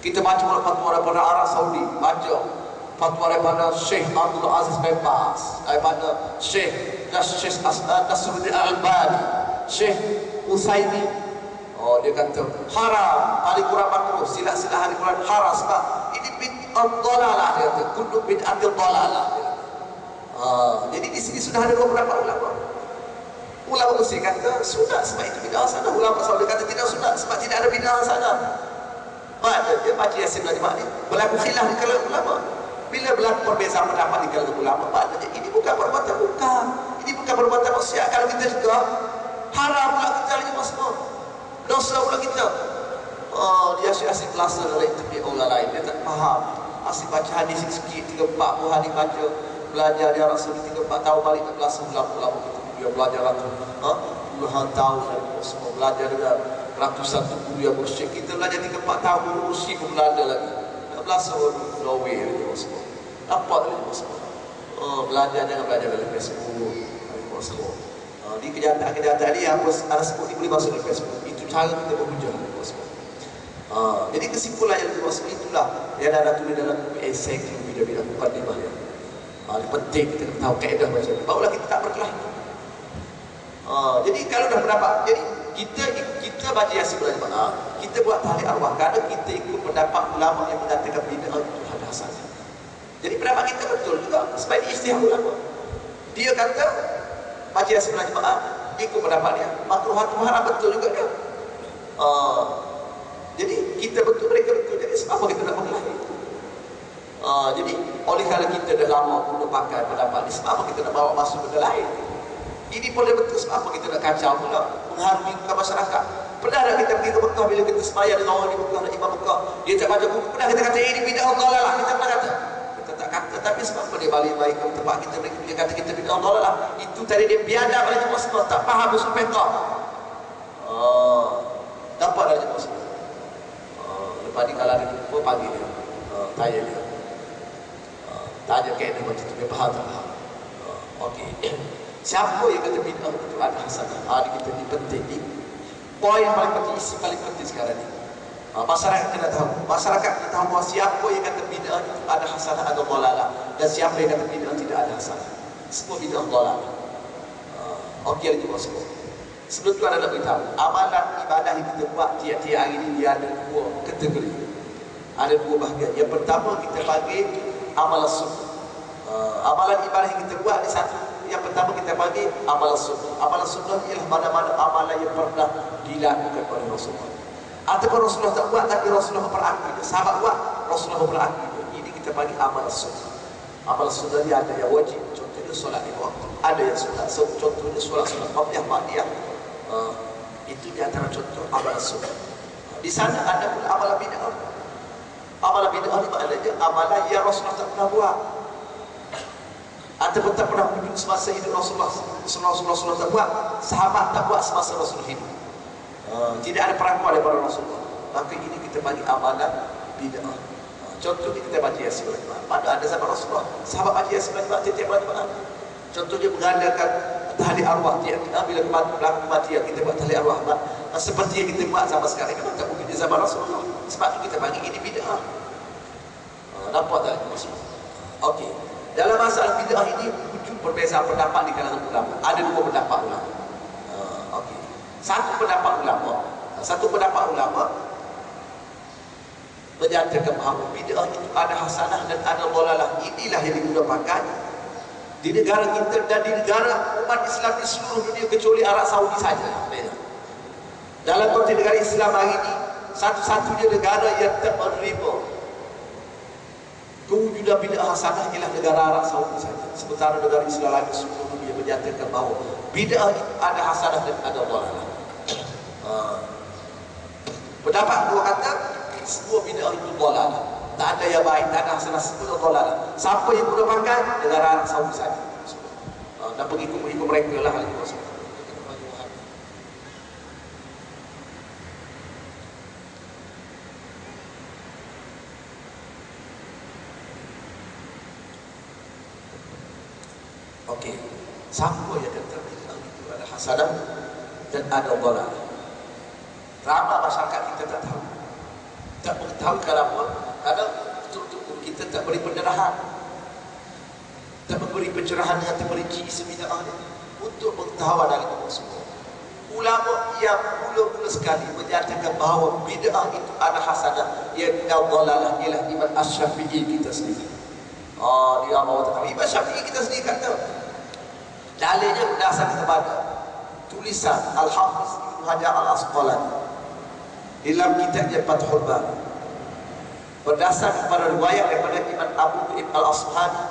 Kita baca fatwa daripada Arab Saudi, baca fatwa daripada Syekh Abdul Aziz bin Baz, daripada Syekh Nasruddin Al-Albani, Syekh Utsaimin. Dia kata haram, ahli Quran makruh, silah-silah ahli Quran haram sebab ini bid'ah dhalalah, dia kata kullu bid'atin dhalalah. Jadi di sini sudah ada beberapa ulama. Ulama Mesir kata sunat sebab itu bid'ah hasanah. Ulama Saudi kata tidak sunat sebab tidak ada bid'ah hasanah. Dia baca Yasin berjemaah ni berlaku khilaf di kalangan ulama. Bila berlaku perbezaan pendapat di kalangan ulama, maknanya ini bukan perbuatan bukan. Ini bukan perbuatan maksiat. Kalau kita juga haram pula kita berjemaah semua. Dosa pula kita. Dia asyik kelasa oleh internet orang lain. Dia tak faham. Asyik baca hadis sikit 3-4 hari baca, belajar dia Rasul 3-4 tahun balik nak kelasa ulama-ulama kita. Dia belajar puluhan tahun dan semua belajar dengan ratusan guru yang mursyid. Kita belajar 3-4 tahun guru mursyid pun Belanda lagi. Nak belasah Norway semua. Dapat lagi semua. Belajar jangan belajar dalam Facebook. Semua. Di kenyataan ni apa ada sebut ni boleh masuk di Facebook. Itu cara kita berhujah semua. Jadi kesimpulan yang dimaksud itulah yang ada tulis dalam ensiklopedia mukadimah ya. Penting kita tahu kaedah macam ni. Barulah kita tak berkelahi. Jadi kalau dah berdapat, jadi kita baca Yasin berjemaah, kita buat tahlil arwah kerana kita ikut pendapat ulama yang mengatakan bid'ah itu ada hasanah. Jadi pendapat kita betul juga sebab ini ijtihad ulama. Dia kata baca Yasin berjemaah ikut pendapat dia, makruh atau haram betul juga dia. Jadi kita betul, mereka betul. Jadi sebab apa kita nak berkelahi? Jadi oleh kerana kita dah lama guna pakai pendapat ni, sebab apa kita nak bawa masuk benda lain? Ini boleh betul sebab apa kita nak kacau pula, mengharungi muka masyarakat. Pernah tak kita pergi ke Mekah, bila kita sembahyang dengan orang di Mekah dan imam Mekah, dia tak baca buku, pernah kita kata ini bid'ah dhalalah? Kita pernah kata? Kita tak kata, tapi sebab apa dia balik baik ke tempat kita, dia kata kita bid'ah dhalalah? Itu tadi dia biadab oleh jemaah semua, tak faham usul fiqh. Dapat dari jemaah semua. Lepas ni kalau dia jumpa, panggil dia, tanya dia, tanya kaedah macam tu, dia faham tak faham? Okey. Siapa yang kata bid'ah itu ada hasanah? Ini kita ni penting ni. Poin paling penting, isi paling penting sekarang ni. Masyarakat kena tahu. Masyarakat kena tahu bahawa siapa yang kata bid'ah itu ada hasanah atau dhalalah, dan siapa yang kata bid'ah tidak ada hasanah. Semua bid'ah dhalalah. Okey, ada jemaah semua. Sebelum tu ada nak beritahu, amalan ibadah yang kita buat tiap-tiap hari ni dia ada dua kategori. Ada dua bahagian. Yang pertama kita panggil amalan sunnah. Amalan ibadah yang kita buat ni satu. Yang pertama kita panggil amalan sunnah. Amalan sunnah ialah mana-mana amalan yang pernah dilakukan oleh Rasulullah. Ataupun Rasulullah tak buat tapi Rasulullah memperakui. Sahabat buat, Rasulullah memperakui. Ini kita panggil amalan sunnah. Amalan sunnah ni ada yang wajib. Contohnya solat 5 waktu. Ada yang solat. Contohnya solat qabliyah, ba'diyah. Itu di antara contoh amalan sunnah. Di sana ada pula amalan bid'ah. Amalan bid'ah ni maknanya amalan yang Rasulullah tak pernah buat. Ataupun tak pernah wujud semasa hidup Rasulullah. Rasulullah tak buat, sahabat tak buat semasa Rasulullah hidup. Tidak ada perakuan daripada Rasulullah. Maka ini kita panggil amalan bid'ah. Contohnya kita baca Yasin berjemaah. Mana ada sahabat Rasulullah, sahabat baca Yasin berjemaah tiap-tiap berjemaah. Contohnya mengadakan tahlil arwah tiap-tiap bila berlaku kematian kita buat tahlil arwah. Seperti yang kita buat zaman sekarang, memang tak mungkin di zaman Rasulullah. Sebab tu kita panggil ini bid'ah. Nampak tak maksud? Okey. Dalam masalah bid'ah ini wujud perbezaan pendapat di kalangan ulama. Ada dua pendapat ulama. Okey. Satu pendapat ulama menyatakan bahawa bid'ah itu ada hasanah dan ada dhalalah. Inilah yang digunakan di negara kita dan di negara umat Islam di seluruh dunia kecuali Arab Saudi saja. Dalam konteks negara Islam hari ini, satu-satunya negara yang tak menerima kewujudan bid'ah hasanah ialah negara Arab Saudi saja. Sementara negara Islam lain seluruh dunia menyatakan bahawa bid'ah itu ada hasanah dan ada dhalalah. Pendapat kedua kata semua bid'ah itu dhalalah. Tak ada yang baik, tak ada hasanah, semua dhalalah. Siapa yang guna pakai? Negara Arab Saudi saja. Dan pengikut-pengikut mereka lah hal itu. Okey, siapa yang kata bid'ah itu ada hasanah dan ada dhalalah? Ramai masyarakat kita tak tahu. Tak mengetahui kenapa? Karena betul-betul kita tak beri pendarahan, tak memberi pencerahan dengan terperinci isu bid'ah ni untuk pengetahuan dari kita semua. Ulama yang mula-mula sekali menyatakan bahawa bid'ah itu ada hasanah yang dhalalah ialah Imam Asy-Syafi'i kita sendiri. Dia mahu tahu. Imam Syafi'i kita sendiri kata. Dalilnya berdasar kepada tulisan Al-Hafiz Ibnu Hajar Al-Asqalani dalam kitabnya Fathul Bari. Berdasar kepada riwayat daripada Imam Abu Ibn Al-Asbahani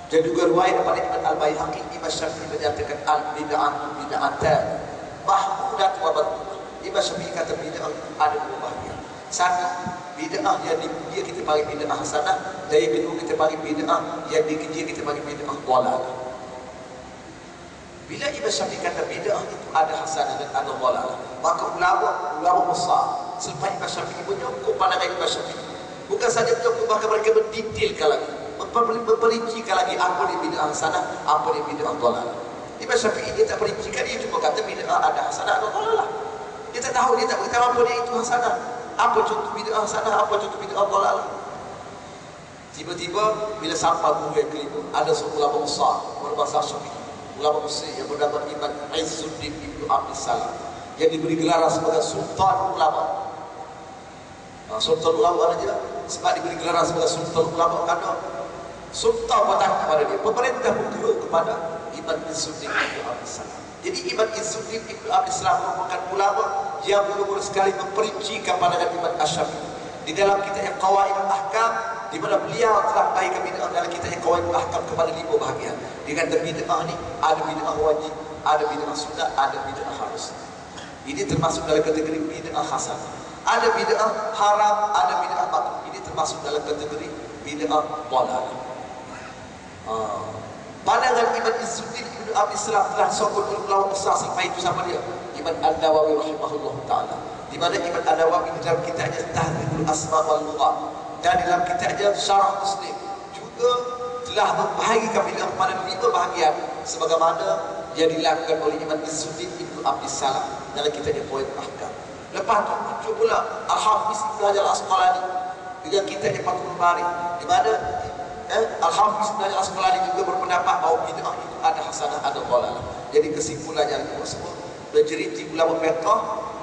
dan juga riwayat daripada Imam Al-Baihaqi, Imam Syafi'i menyatakan al-bid'ah bid'atan mahmudah wa madhmumah. Imam Syafi'i kata bid'ah ada dua bahagian. Satu, bid'ah yang dipuji kita panggil bid'ah hasanah, dan yang kedua kita panggil bid'ah yang dikeji kita panggil bid'ah dhalalah. Bila Imam Syafi'i kata bid'ah itu ada hasanah dan ada dhalalah, maka ulama besar selepas Imam Syafi'i menyokong pandangan Imam Syafi'i. Bukan saja menyokong, bahkan mereka mendetailkan lagi, memperincikan lagi apa dia bid'ah hasanah, apa dia bid'ah dhalalah. Imam Syafi'i dia tak perincikan, dia cuma kata bid'ah ada hasanah, ada dhalalah. Dia tak tahu, dia tak beritahu apa dia itu hasanah, apa contoh bid'ah hasanah, apa contoh bid'ah dhalalah. Tiba-tiba bila sampai guru yang kelima, ada seorang ulama besar berbahasa Syafi'i, ulama Mesir yang bernama Imam Izzuddin Ibnu Abdus Salam, yang diberi gelar sebagai Sultan Ulama. Sultan Ulama saja, sebab diberi gelar sebagai Sultan Ulama kerana Sultan bertanya kepada dia, pemerintah bergerak kepada Imam Izzuddin Ibnu Abdus Salam. Jadi Imam Izzuddin Ibnu Abdus Salam merupakan ulama yang mula-mula sekali memperincikan pandangan Imam Asy-Syafi'i di dalam kitab Qawaid Al-Ahkam, di mana beliau telah bagikan bid'ah dalam kitab Qawaid Al-Ahkam kepada 5 bahagian. Dia kata bid'ah ni ada bid'ah wajib, ada bid'ah sunat, ada bid'ah harus. Ini termasuk dalam kategori bid'ah hasan. Ada bid'ah haram, ada bid'ah makruh. Ini termasuk dalam kategori bid'ah dhalalah. Pandangan Imam Izzuddin Ibnu Abdus Salam telah disokong oleh ulama besar selepas itu sama dia, Imam An-Nawawi rahimahullah taala. Di mana Imam An-Nawawi dalam kitabnya Tahdhibul Asma' wal Lughat dan dalam kitabnya Syarah Muslim juga telah membahagikan bid'ah kepada 5 bahagian sebagaimana yang dilakukan oleh Imam Izzuddin Ibnu Abdus Salam dalam kitabnya Qawaid Ahkam. Lepas tu muncul pula Al-Hafiz Ibnu Hajar Al-Asqalani dengan kitabnya Fathul Bari, di mana Al-Hafiz Ibnu Hajar Al-Asqalani juga berpendapat bahawa bid'ah itu ada hasanah, ada dhalalah. Jadi kesimpulannya semua majoriti ulama fiqh,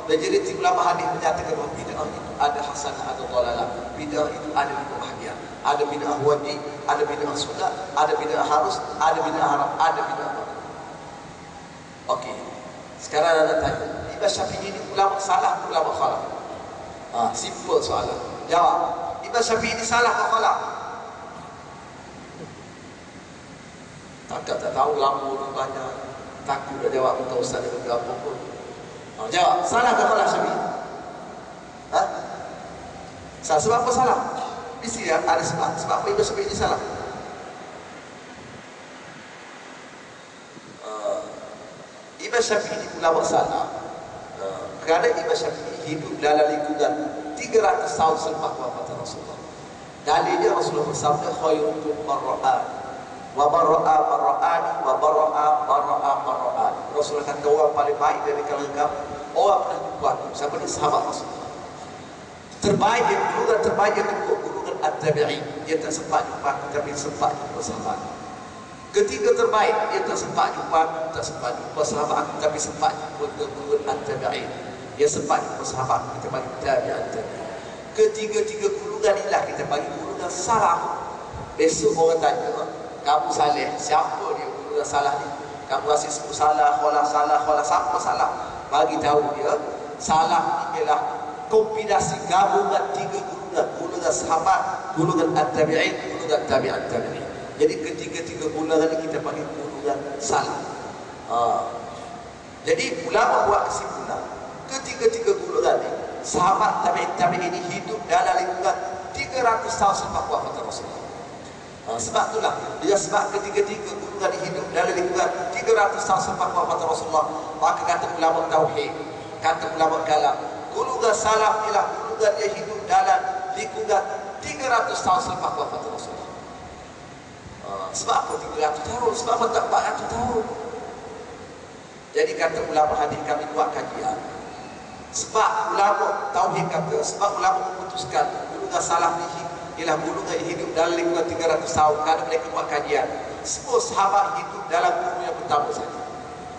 majoriti ulama hadis menyatakan bahawa bid'ah itu ada hasanah, ada dhalalah. Bid'ah itu ada 5 bahagian. Ada bid'ah wajib, ada bid'ah sunat, ada bid'ah harus, ada bid'ah haram, ada bid'ah makruh. Okey. Sekarang anda tanya, Imam Syafi'i ini ulama salah atau ulama khalaf? Simple soalan. Jawab. Imam Syafi'i ini salah atau khalaf? Tak tahu, lama orang banyak, takut dah jawab, bukan ustaz dia berapa pun. Jawab, salah atau khalaf Syafi'i? Salah. Sebab apa salah? Mesti ada sebab. Sebab apa Imam Syafi'i ini salah? Imam Syafi'i ini ulama salah kerana Imam Syafi'i hidup dalam lingkungan 300 tahun selepas wafat Rasulullah. Dalilnya Rasulullah bersabda, khairukum marra'an wa marra'a marra'ani wa barra'a marra'an. Rasulullah kata orang paling baik dari kalangan kamu orang pernah jumpa aku. Siapa ni? Sahabat Rasulullah. Terbaik yang golongan terbaik yang kedua golongan at-tabi'in. Dia tak sempat jumpa aku tapi sempat jumpa sahabat. Ketiga terbaik dia tak sempat jumpa aku, tak sempat jumpa sahabat aku tapi sempat jumpa golongan at-tabi'in. Dia sempat jumpa sahabat aku, kita bagi tabi'at. Ketiga-tiga golongan inilah kita bagi golongan salaf. Besok orang tanya, kamu saleh, siapa dia golongan salah ni? Kamu rasa sebut salah, kholah salah, siapa salah? Bagi tahu dia, salah ni ialah kombinasi gabungan tiga golongan sahabat, golongan at-tabi'in, golongan tabi'at tabi'in. Jadi ketiga-tiga golongan ini kita panggil golongan salah. Jadi ulama buat kesimpulan, ketiga-tiga golongan ini sahabat tabi'in ini hidup dalam lingkungan 300 tahun selepas wafat Rasulullah. Sebab itulah dia sebab ketiga-tiga golongan hidup dalam lingkungan 300 tahun selepas wafat Rasulullah. Maka kata ulama tauhid, kata ulama kalam, golongan salaf ialah golongan yang hidup dalam lingkungan 300 tahun selepas wafat Rasulullah. Sebab apa 300 tahun? Sebab apa tak 400 tahun? Jadi kata ulama hadis kami buat kajian. Sebab ulama tauhid kata, sebab ulama memutuskan golongan salaf ni ialah golongan yang hidup dalam lingkungan 300 tahun. Kerana mereka buat kajian, semua sahabat hidup dalam kurun yang pertama saja,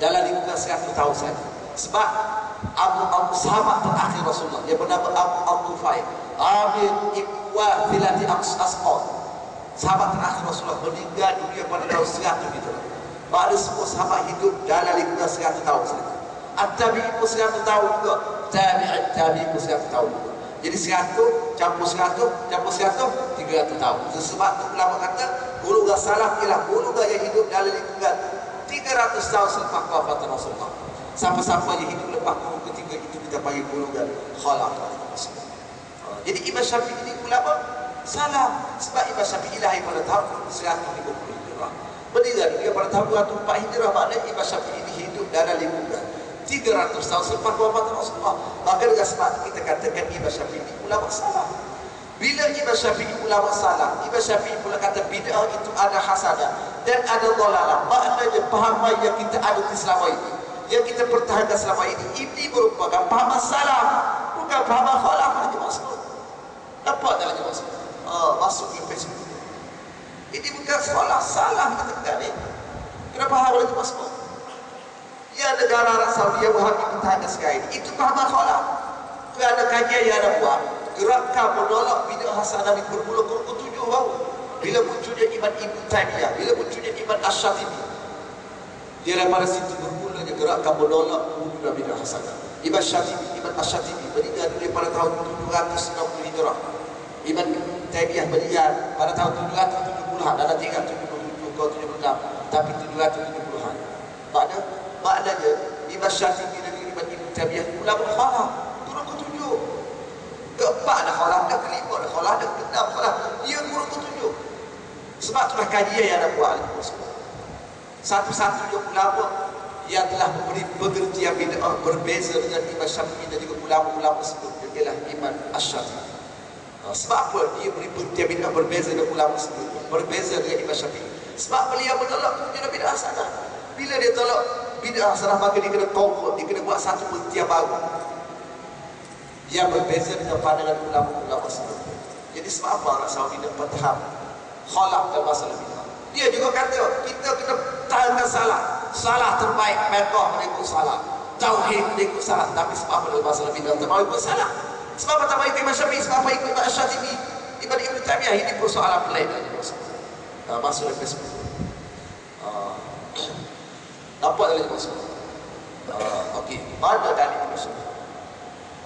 dalam lingkungan 100 tahun saja. Sebab Abu sahabat terakhir Rasulullah yang bernama Abu Tufail Amir Ibn Wathilati Asqad, sahabat terakhir Rasulullah, meninggal dunia pada tahun 100 gitu. Maka semua sahabat hidup dalam lingkungan 100 tahun saja. At-tabi'in pun 100 tahun juga, tabi'in pun 100 tahun juga. Jadi 100 campur 100 campur 100 300 tahun. Sebab tu ulama kata golongan salaf ialah golongan yang hidup dalam lingkungan 300 tahun selepas wafat Rasulullah. Siapa-siapa yang hidup lepas kurun ketiga itu kita panggil golongan khalaf. Jadi Imam Syafi'i ini ulama salaf. Sebab Imam Syafi'i lahir pada tahun 150 Hijrah. Meninggal dunia pada tahun 204 Hijrah. Maknanya Imam Syafi'i ini hidup dalam lingkungan 300 tahun selepas wafat Rasulullah. Maka dengan sebab kita katakan Imam Syafi'i ulama salaf. Bila Imam Syafi'i ulama salaf, Imam Syafi'i pula kata bid'ah itu ada hasanah dan ada dhalalah. Maknanya pahaman yang kita adopsi selama ini, yang kita pertahankan selama ini merupakan pahaman salaf, bukan pahaman khalaf. Ini maksud. Nampak tak lagi maksud? Masuk ke Facebook. Ini bukan khalaf, salah kata ni. Kenapa hal lagi maksud? Ya negara Arab Saudi yang Wahabi pertahankan sekarang ini, itu pahaman khalaf. Kerana kajian yang ada buat, gerakan menolak bid'ah hasanah ini bermula kurun ke-7 baru. Bila munculnya Imam Ibn Taymiyah, bila munculnya Imam Ash-Shatibi, dia daripada situ bermulanya gerakan menolak munculnya bid'ah hasanah. Imam Ash-Shatibi meninggal dunia pada tahun 790 Hijrah. Imam Ibn Taymiyah meninggal pada tahun 770-an, ada 377 ke 76, tapi 770-an. Maknanya Imam Syafi'i dan Imam Ibn Taymiyah ulama khalaf kurun ke-7. Keempat dah khalaf, dah kelima dah khalaf, dah keenam khalaf, dia kurun ke-7. Sebab itulah kajian yang ada buat satu-satunya ulama yang telah memberi pengertian bid'ah berbeza dengan Imam Syafi'i dan juga ulama-ulama sebelumnya ialah Imam Ash-Shatibi. Sebab apa dia beri pengertian bid'ah berbeza dengan ulama sebelumnya, berbeza dengan Imam Syafi'i? Sebab beliau menolak munculnya bid'ah hasanah. Bila dia tolak bid'ah hasanah, maka dia kena convert, dia kena buat satu pengertian baru yang berbeza dengan pandangan ulama-ulama sebelumnya. Jadi sebab apa orang Saudi dapat tahap khalaf dalam masalah bid'ah? Dia juga kata kita kena tahankan salah terbaik, mereka mengikut salah, tauhid mengikut salah. Tapi sebab apa dalam masalah bid'ah tak mau ikut salah? Sebab apa tak mau ikut Imam Syafi'i? Sebab apa ikut Imam Ash-Shatibi, Imam Ibn Taymiyah? Ini persoalan lain lagi masuk ke Facebook. Nampak tak lagi masuk? Okey, mana dalil Imam Syafi'i?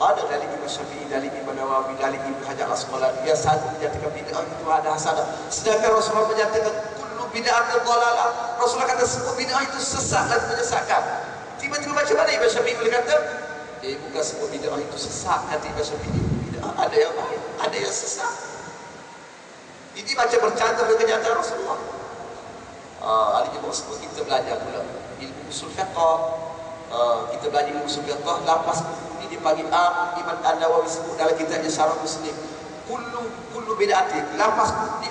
Mana dalil Imam Syafi'i, dalil Imam Nawawi, dalil Ibn Hajar Al-Asqalani yang satu menyatakan bid'ah itu ada hasanah, sedangkan Rasulullah menyatakan kullu bid'atin dhalalah. Rasulullah kata semua bid'ah itu sesat dan menyesatkan. Tiba-tiba macam mana Imam Syafi'i boleh kata bukan semua bid'ah itu sesat? Kata Imam Syafi'i, bid'ah ada yang baik, ada yang sesat. Ini macam bercantum dengan kenyataan Rasulullah. Hari ini semua kita belajar pula ilmu usul fiqh. Kita belajar ilmu usul fiqh. Lapas ini dipanggil Imam An-Nawawi sebut dalam kitabnya Syarah Muslim, kullu bid'atin. Lapas ini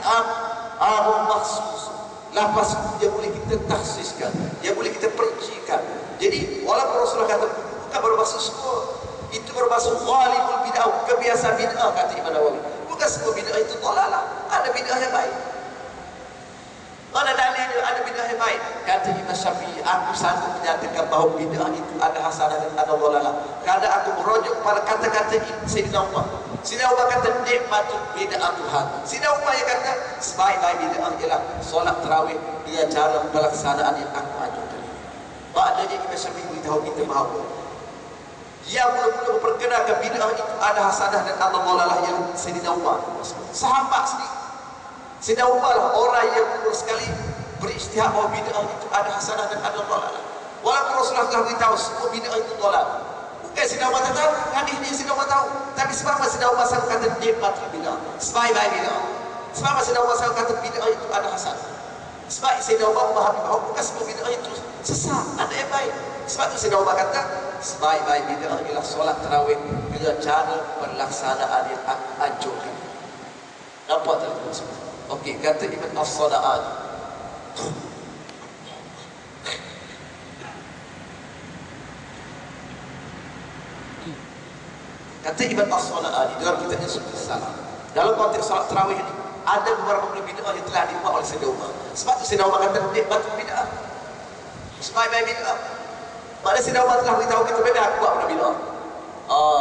makhsus. Lapas dia boleh kita takhsiskan, dia boleh kita perincikan. Jadi walaupun Rasulullah kata bukan bermaksud semua, Itu bermaksud ghalibul bid'ah, kebiasaan bid'ah, kata Imam Nawawi. Bukan semua bid'ah itu dhalalah. Ada bid'ah yang baik. Mana dalilnya ada bid'ah yang baik? Kata Imam Syafi'i, aku sanggup menyatakan bahawa bid'ah itu ada hasanah dan ada dhalalah. Karena aku merujuk pada kata-kata Sayyidina Umar. Sayyidina Umar kata nikmatul bid'ah Tuhan. Sayyidina Umar yang kata sebaik-baik bid'ah ialah solat tarawih dengan cara pelaksanaan yang aku ajarkan ini. Maknanya Imam Syafi'i beritahu kita bahawa yang mula-mula memperkenalkan bid'ah itu ada hasanah dan ada dhalalah yang Sayyidina Umar, sahabat sendiri. Sayyidina Umar lah orang yang mula sekali berijtihad bahawa bid'ah itu ada hasanah dan ada dhalalah. Walaupun Rasulullah telah beritahu semua bid'ah itu dhalalah. Bukan Sayyidina Umar tak tahu, hadis ni Sayyidina Umar tahu. Tapi sebab apa Sayyidina Umar selalu kata nikmatul bid'ah, sebaik-baik bid'ah? Sebab apa Sayyidina Umar selalu kata bid'ah itu ada hasanah? Sebab Sayyidina Umar memahami bahawa bukan semua bid'ah itu sesat, ada yang baik. Sebab itu Sayyidina Umar kata sebaik-baik bid'ah ialah solat tarawih dengan cara pelaksanaan yang anjurkan. Nampak tak? Okey, kata Ibn As-Sana'ani, kata Ibn As-Sana'ani dalam kitabnya Subul Salam, dalam konteks solat tarawih ini ada beberapa bid'ah yang telah dibuat oleh Sayyidina Umar. Sebab itu Sayyidina Umar kata nikmatul bid'ah, sebaik-baik bid'ah. Maknanya Sayyidina Umar telah beritahu kita memang aku buat bid'ah.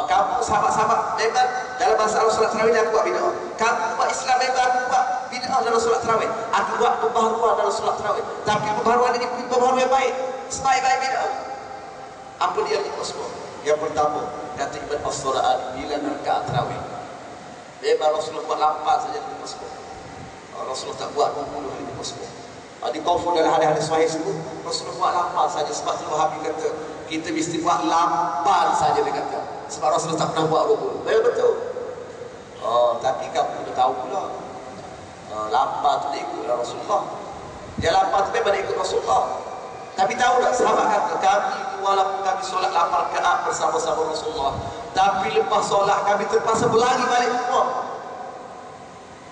Kamu sahabat-sahabat memang dalam masalah solat tarawih aku buat bid'ah. Kamu umat Islam memang aku buat bid'ah dalam solat tarawih. Aku buat pembaharuan dalam solat tarawih. Tapi pembaharuan ini pembaharuan yang baik, sebaik-baik bid'ah. Apa dia lima semua? Yang pertama, kata Ibn As-Sana'ani, bila rakaat tarawih memang Rasulullah buat 8 saja lima semua. Rasulullah tak buat 20 lima semua. Di kafur dalam hadis-hadis sahih itu Rasulullah buat 8 saja. Sebab tu Wahabi kata kita mesti buat 8 saja, dia kata. Sebab Rasulullah tak pernah buat 20. Betul. Tapi kamu kena tahu pula 8 tu dia ikut Rasulullah. Dia 8 tu memang dia ikut Rasulullah. Tapi tahu tak sahabat kata kami walaupun kami solat 8 rakaat bersama-sama Rasulullah, tapi lepas solat kami terpaksa berlari balik rumah.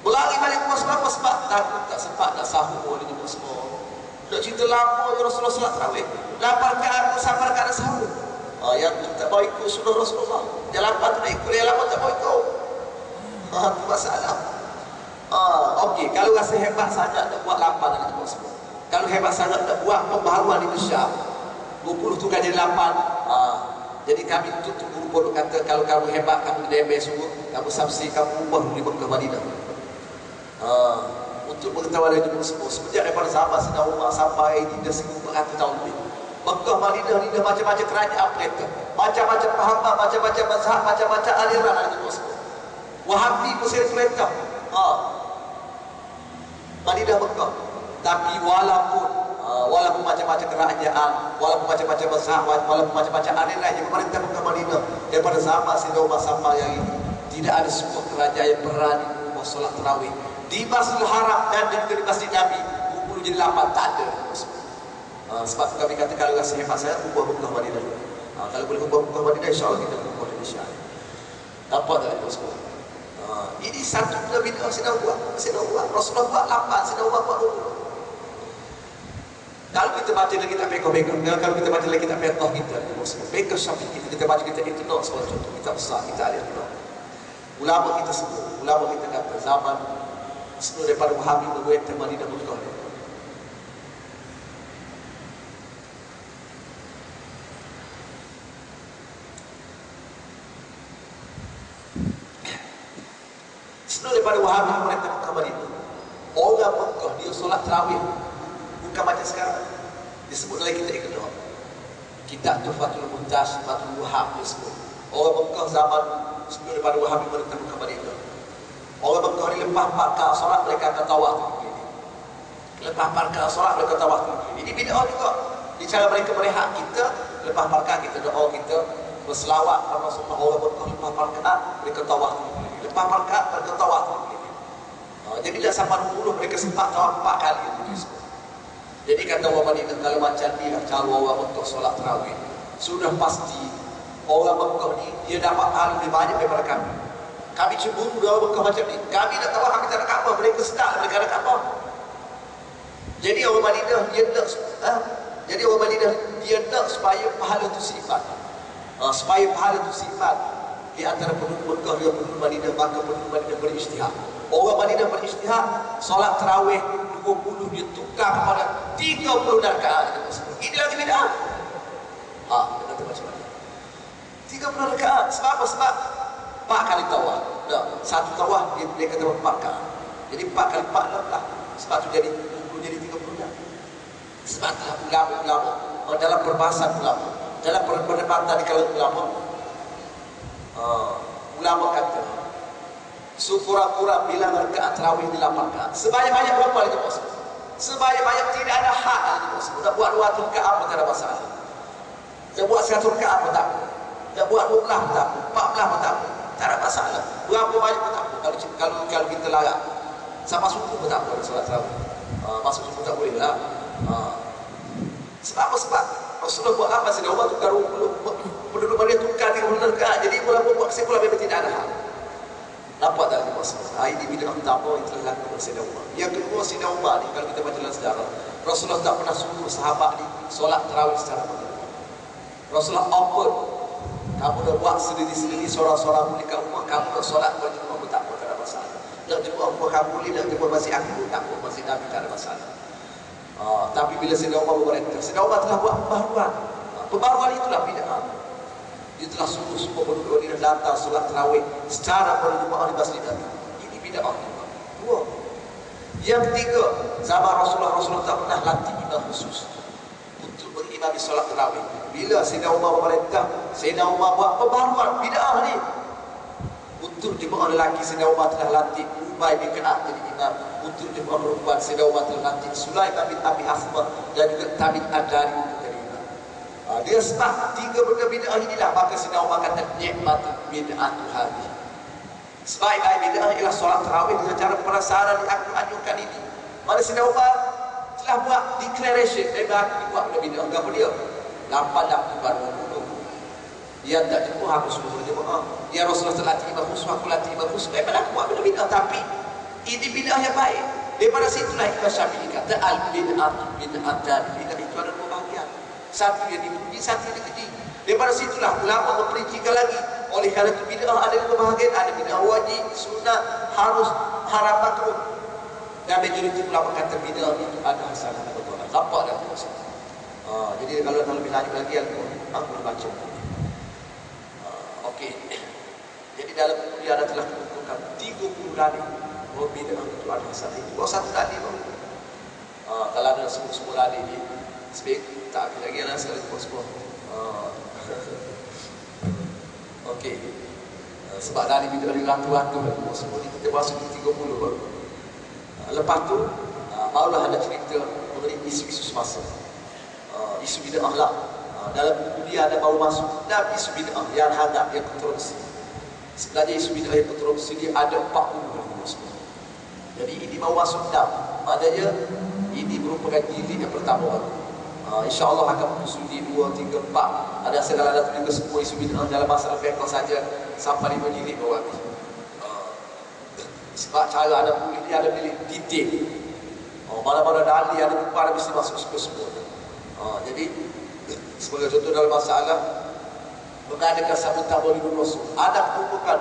Berlari balik rumah sebab apa? Sebab takut tak sempat nak sahur dengan semua. Tak cerita lama je Rasulullah solat tarawih 8 rakaat bersama rakaat sahur. Yang tu tak bawa ikut sunnah Rasulullah. Yang 8 tu nak ikut, yang 8 tak bawa ikut. Itu masalah. Okey, kalau rasa hebat sangat nak buat 8 dan itu semua. Kalau hebat sangat nak buat pembaharuan di Malaysia 20 tu kan jadi 8. Jadi kami tutup guru pondok kata kalau kamu hebat, kamu DMB sungguh, kamu saksi, kamu ubah di Mekah Madinah. Untuk mengetahui lagi semua semenjak daripada sahabat Sayyidina Umar sampai 3,400 tahun lebih. Mekah Madinah ni macam-macam kerajaan mereka, macam-macam pahaman, macam-macam mazhab, macam-macam aliran ada semua. Wahabi Mesir mereka Madinah Mekah. Tapi walaupun macam-macam kerajaan, walaupun macam-macam mazhab, walaupun macam-macam aliran yang memerintah Mekah Madinah daripada zaman Sayyidina Umar sampai yang ini, tidak ada sebuah kerajaan yang berani membuat solat tarawih di Masjidil Haram dan juga di Masjid Nabi 20 jadi 8, tak ada. Sebab tu kami kata kalau rasa hebat saya ubah Mekah Madinah. Kalau boleh ubah Mekah Madinah, insya-Allah kita ubah Indonesia. Nampak tak itu semua? Ini satu bid'ah Sayyidina Umar. Rasulullah buat 8, Sayyidina Umar buat 20. Kalau kita baca lagi tak pekor-pekor, kalau kita baca lagi tak pekor kita, pekor Syafi'i kita baca kita itu nak sebagai contoh kita besar kita alih kita. Ulama kita semua, ulama kita kata zaman sebelum daripada Wahabi berduet Madinah Mekah. Sebelum daripada Wahabi berduet Mekah Madinah, orang Mekah dia solat tarawih bukan macam sekarang. Disebut dalam kita ikhlas. Kitab Tuhfatul Muhtaj, Fatul Wahab disebut. Orang Mekah zaman sebelum daripada Wahabi berduet Mekah Madinah. Orang Mekah ni lepas 4 rakaat solat mereka akan tawaf begini. Lepas 4 rakaat solat mereka tawaf begini. Ini bid'ah juga. Di cara mereka berehat kita lepas 4 rakaat kita doa, kita berselawat kepada Rasulullah. Orang Mekah lepas 4 rakaat mereka tawaf begini. Lepas 4 rakaat mereka tawaf begini. Jadi dah sampai 20 mereka sempat tawaf 4 kali begini. Jadi kata orang Madinah kalau macam ni lah cara orang Mekah solat tarawih, sudah pasti orang Mekah ni dia dapat pahala lebih banyak daripada kami. Kami cemburu dengan orang Mekah macam ni. Kami nak tahu kami tak nak Kaabah, mereka sedar mereka nak Kaabah. Jadi orang Madinah dia nak supaya pahala itu seimbang. supaya pahala itu sifat di antara penduduk Mekah dengan penduduk Madinah, maka penduduk Madinah berijtihad. Orang Madinah berijtihad, solat tarawih 20 dia tukar kepada 30 rakaat. Ini lagi bid'ah. Kata macam mana? 30 rakaat. Sebab apa? Sebab 4 kali tawaf. Satu tawaf dia kata 4 rakaat. Jadi 4 kali 4 lah. Sebab tu jadi 20 jadi 30 dah. Sebab telah ulama dalam perbahasan ulama, dalam perdebatan di kalangan ulama kata sekurang-kurang bilang rakaat tarawih di 8 rakaat. Sebanyak-banyak berapa itu bos? Sebanyak-banyak tidak ada hak itu bos. Nak buat 2 rakaat apa tak ada masalah. Nak buat 1 rakaat apa tak? Nak buat 12 pun tak? 14 pun tak? Tak ada masalah. Berapa banyak pun tak? Kalau kita larang sama suku pun tak boleh solat tarawih. Masuk suku tak boleh lah. Sebab apa? Sebab Rasulullah buat apa? Sedang Allah tukar penduduk Madinah tukar 30 rakaat. Jadi ulama buat kesimpulan memang tidak ada hal. Nampak tak lagi masalah? Ini bid'ah utama yang telah dilakukan oleh Sayyidina Umar. Yang kedua, Sayyidina Umar ni kalau kita baca dalam sejarah, Rasulullah tak pernah suruh sahabat ni solat tarawih secara berjamaah. Rasulullah open. Kamu dah buat sendiri-sendiri seorang-seorang boleh kat rumah, kamu dah solat berjamaah pun tak apa, tak ada masalah. Nak jumpa rumah kamu ni, nak jumpa masjid aku, tak apa, masjid Nabi tak ada masalah. Tapi bila Sayyidina Umar memerintah, Sayyidina Umar telah buat pembaharuan. Pembaharuan itulah bid'ah. Dia telah suruh semua penduduk ini datang solat tarawih secara berjemaah di masjid Nabi. Ini bid'ah. Dua. Yang ketiga, zaman Rasulullah tak pernah latih imam khusus untuk mengimami solat tarawih. Bila Sayyidina Umar memerintah, Sayyidina Umar buat pembaharuan bid'ah ni. Untuk jemaah lelaki, Sayyidina Umar telah latih Ubay bin Ka'ab jadi imam. Untuk jemaah perempuan, Sayyidina Umar telah latih Sulaiman bin Abi Asma dan juga Tabit Adari untuk jadi imam. Dia start 3 benda bid'ah inilah, maka Sayyidina Umar kata nikmatu bid'atu hadhihi. Sebaik-baik bid'ah ialah solat tarawih dengan cara perasaran yang aku anjurkan ini. Mana Sayyidina Umar telah buat declaration, memang aku buat benda bid'ah. Apa dia? 8 dah baru bunuh. Dia tak jumpa harus berjemaah. Dia Rasulullah telah latih imam khusus, aku latih imam khusus. Memang aku buat benda bid'ah, tapi ini bid'ah yang baik. Daripada situlah Imam Syafi'i kata al-bid'atu bid'atan. Bid'ah itu ada 2 bahagian. Satu yang dipuji, satu yang dikeji. Daripada situlah ulama memperincikan lagi. Oleh kerana itu bid'ah ada 2 bahagian. Ada bid'ah wajib, sunat, harus, haram, makruh. Dan majoriti ulama kata bid'ah itu ada hasanah dan bertolak. Nampak dah tu. Jadi kalau lebih lanjut lagi aku baca. Okey. Jadi dalam buku dia ada telah dikumpulkan 30 dalil bahawa bid'ah itu ada hasanah. Itu baru satu dalil baru. Kalau ada semua dalil ni speak tak ada lagi lah sekali semua. Okey. Sebab dalil bid'ah ni ratus-ratus semua ni kita masuk di 30 baru. Lepas tu barulah ada cerita mengenai isu-isu semasa. Isu bid'ah lah. Dalam buku dia ada baru masuk dan isu bid'ah yang hangat, yang kontroversi. Sebenarnya isu bid'ah yang kontroversi dia ada 40 semua. Jadi ini baru masuk dah. Maknanya ini merupakan jilid yang pertama baru. InsyaAllah akan menyusuli 2, 3, 4. Ada segala ada juga semua isu bid'ah dalam masalah fiqh saja sampai 5 jilid baru habis. Sebab cara ada tulis dia ada pilih detail. Mana-mana dalil ada buku mesti masuk semua. Jadi sebagai contoh dalam masalah mengadakan sambutan Maulidul Rasul, ada kumpulkan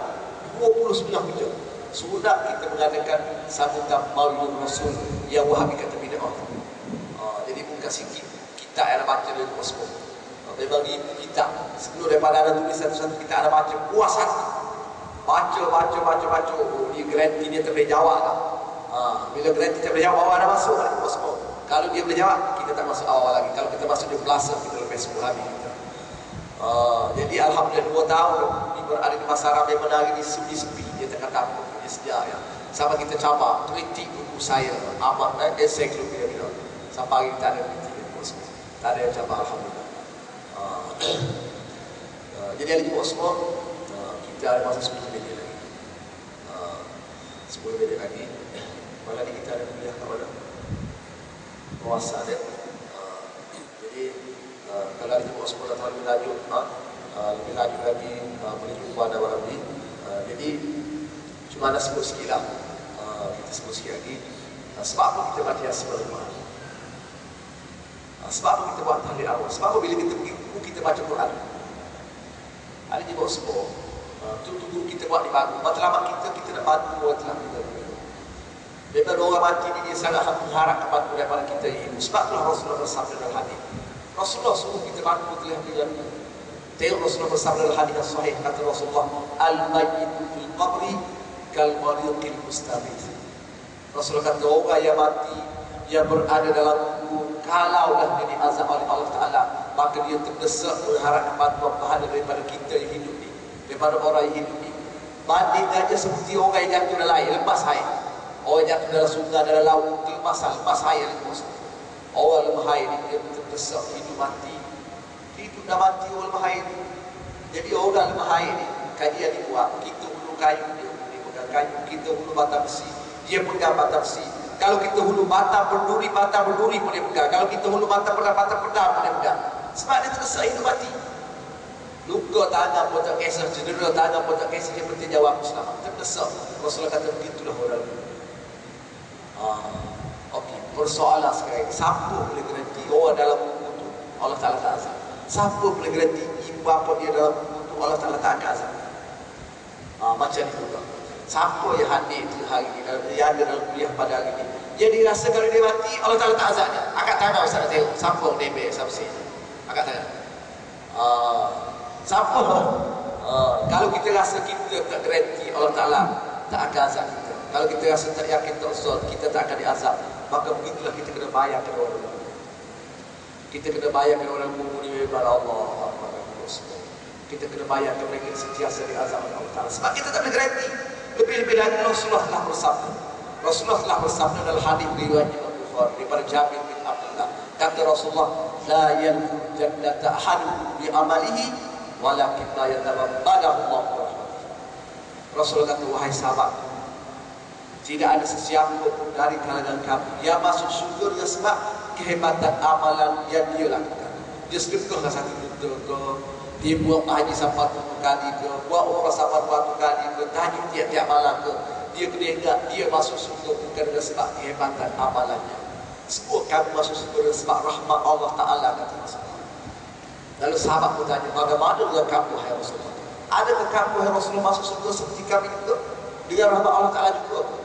29 hujah. Sudah kita mengadakan sambutan Maulidul Rasul yang Wahabi kata bid'ah. Jadi bukan sikit kita yang baca dari semua. Memang ibu kita sebelum daripada ada tulis satu-satu kita ada baca puas hati. Baca. Dia garanti dia terboleh jawab lah. Bila garanti terboleh jawab, awal dah masuk lah. Kalau dia boleh jawab, kita tak masuk awal lagi. Kalau kita masuk di belasa, kita lebih 10 hari kita. Jadi Alhamdulillah 2 tahun ni berada di masa ramai menari di sepi-sepi. Dia tak kata apa, dia sedia ya. Sama kita cabar, kritik buku saya, amat esei klub dia bilang. Sampai hari kita ada kritik. Tak ada yang cabar Alhamdulillah. Jadi ada jumpa semua. Kita ada masa 10 minit lagi. 10 minit lagi. Malam ni kita ada kuliah kat mana? Puasa dia. Jadi kalau ada jumpa semua datang lebih lanjut, lebih lanjut lagi boleh jumpa anda malam ni. Jadi cuma nak sebut sikit lah. Kita sebut sikit lagi. Sebab apa kita baca Yasin berjemaah? Sebab apa kita buat tahlil awal? Sebab apa bila kita pergi buku kita baca Quran? Ada di bawah semua. Tunggu kita buat di bantu. Matlamat kita nak bantu orang telah meninggal dunia. Daripada orang mati ni dia sangat mengharap bantu daripada kita hidup. Sebab itulah Rasulullah bersabda dalam hadis. Rasulullah suruh kita bantu telah meninggal dunia. Tengok Rasulullah bersabda dalam hadis yang sahih, kata Rasulullah, al-mayyitu fil qabri kal mariqil mustamith. Rasulullah kata orang yang mati yang berada dalam kubur, kalaulah dia diazab oleh Allah Ta'ala, maka dia terdesak mengharap bantuan pahala daripada kita yang hidup ni, daripada orang yang hidup ni. Banding aja seperti orang yang jatuh dalam air, lepas air. Orang yang jatuh dalam sungai, dalam laut, lepas air. Orang lemah air ni, dia terdesak hidup mati. Hidup dah mati orang lemah air ni. Jadi orang lemah air ni, kajian dibuat, kita hulu kayu, dia pegang kayu, kita hulu batang besi, dia pegang batang besi. Kalau kita hulu batang berduri boleh pegang. Kalau kita hulu batang pedang boleh pegang. Sebab dia terdesak hidup mati. Luka tangan pun tak kisah, cedera tangan pun tak kisah, dia penting jawab selamat. Terdesak. Rasulullah kata begitulah orang. Okey, persoalan sekarang, siapa boleh garanti orang dalam kubur tu Allah Ta'ala tak azab? Siapa boleh garanti ibu bapa dia dalam kubur tu Allah Ta'ala tak akan azab? Macam ni juga. Siapa yang hadir tu hari ni, yang ada dalam kuliah pada hari ni, jadi rasa kalau dia mati Allah Ta'ala tak azab dia? Angkat tangan Ustaz tengok. Siapa yang debek, siapa sini? Angkat tangan. Siapa? Kalau kita rasa kita tak garanti Allah Ta'ala tak akan azab kita, kalau kita rasa tak yakin tak usul kita tak akan diazab, maka begitulah kita kena bayar kepada orang. Kita kena bayar kepada orang mulia kepada Allah. Kita kena bayar kepada mereka sentiasa diazab oleh Allah Ta'ala, sebab kita tak boleh garanti. Lebih-lebih lagi Rasulullah telah bersabda. Rasulullah telah bersabda dalam hadis riwayat Imam Bukhari daripada Jabir bin Abdullah. Kata Rasulullah, la yadkhulul jannata ahadun bi amalihi walakin la yatabaddalhu Allah rahmatih. Rasulullah kata, wahai sahabat, tidak ada sesiapa pun dari kalangan kamu yang masuk syurga dia sebab kehebatan amalan yang dia lakukan. Dia sedekahlah satu juta ke, dia buat haji sampai 10 kali ke, buat umrah sampai 20 kali ke, tahajud tiap-tiap malam ke, dia kena ingat dia masuk syurga bukan dengan sebab kehebatan amalannya. Semua kamu masuk syurga dengan sebab rahmat Allah Ta'ala, kata Rasulullah. Lalu sahabat bertanya, bagaimana dengan kamu, hai Rasulullah? Adakah kamu, hai Rasulullah, masuk syurga seperti kami juga? Dengan rahmat Allah Ta'ala juga?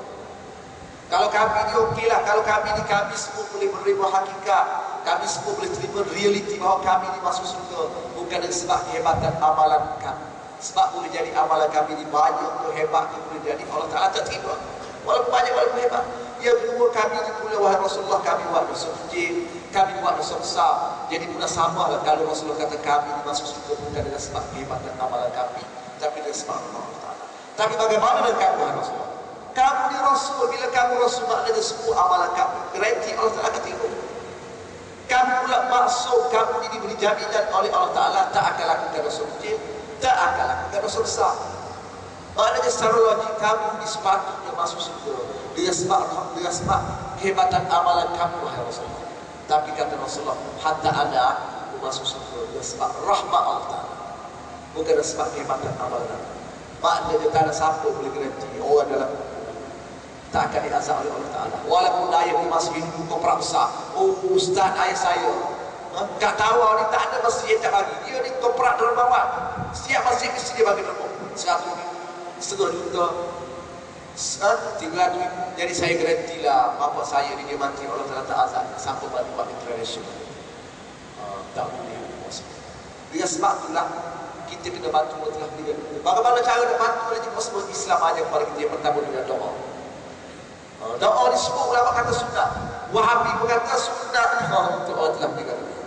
Kalau kami ni okeylah, kalau kami ni kami semua boleh menerima hakikat, kami semua boleh terima realiti bahawa kami ni masuk surga bukan dengan sebab kehebatan amalan kami. Sebab boleh jadi amalan kami ni banyak ke, hebat ke, boleh jadi Allah Ta'ala tak terima. Walaupun banyak, walaupun hebat. Yang kedua, kami ni pula, wahai Rasulullah, kami buat dosa kecil, kami buat dosa besar. Jadi pun sama lah kalau Rasulullah kata kami ni masuk surga bukan dengan sebab kehebatan amalan kami, tapi dengan sebab Allah Ta'ala. Tapi bagaimana dengan kamu, wahai Rasulullah? Kamu ni Rasul, bila kamu Rasul maknanya semua amalan kamu garanti Allah Ta'ala akan terima. Kamu pula maksud kamu ni diberi jaminan oleh Allah Ta'ala tak akan lakukan dosa kecil, tak akan lakukan dosa besar. Maknanya secara logik kamu ni sepatutnya masuk surga dengan sebab kehebatan amalan kamu, wahai Rasulullah. Tapi kata Rasulullah, hatta ada aku masuk surga dengan sebab rahmat Allah Ta'ala, bukan dengan sebab kehebatan amalan. Maknanya tak ada siapa boleh garanti orang dalam tak akan diazab oleh Allah Ta'ala. Walaupun ayah ni masih hidup koprak besar. Oh, ustaz ayah saya kat Tawau ni tak ada masjid tak bagi. Dia ni koprak dermawan. Setiap masjid mesti dia bagi dermawan 100,000, 1,5 juta, 300,000. Jadi saya garantilah bapak saya ni dia mati Allah Ta'ala tak azab sampai balik buat declaration. Tak boleh. Dengan sebab itulah kita kena bantu Allah telah meninggal. Bagaimana cara nak bantu Allah Islam ajar kepada kita? Yang pertama dengan doa. Doa ni semua ulama kata sunnah. Wahabi berkata sunnah untuk orang telah meninggal dunia.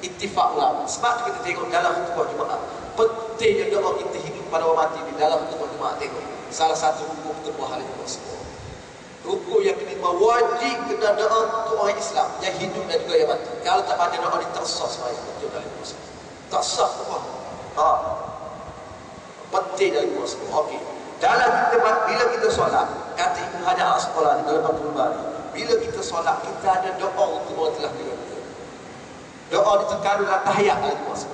Ittifaq ulama. Sebab kita tengok dalam khutbah Jumaat, pentingnya doa kita hidup pada orang mati. Di dalam khutbah Jumaat tengok salah satu rukun khutbah hal itu semua. Rukun yang kelima, wajib kena doa untuk orang Islam yang hidup dan juga yang mati. Kalau tak baca doa ni tak sah sembahyang. Tak sah khutbah. Penting dari khutbah semua. Okey. Dalam kita, bila kita solat, kata Ibn Hajar Al-Asqalani dalam Fathul Bari, bila kita solat, kita ada doa untuk orang telah meninggal dunia. Doa terkandung dalam tahiyat al-Quds.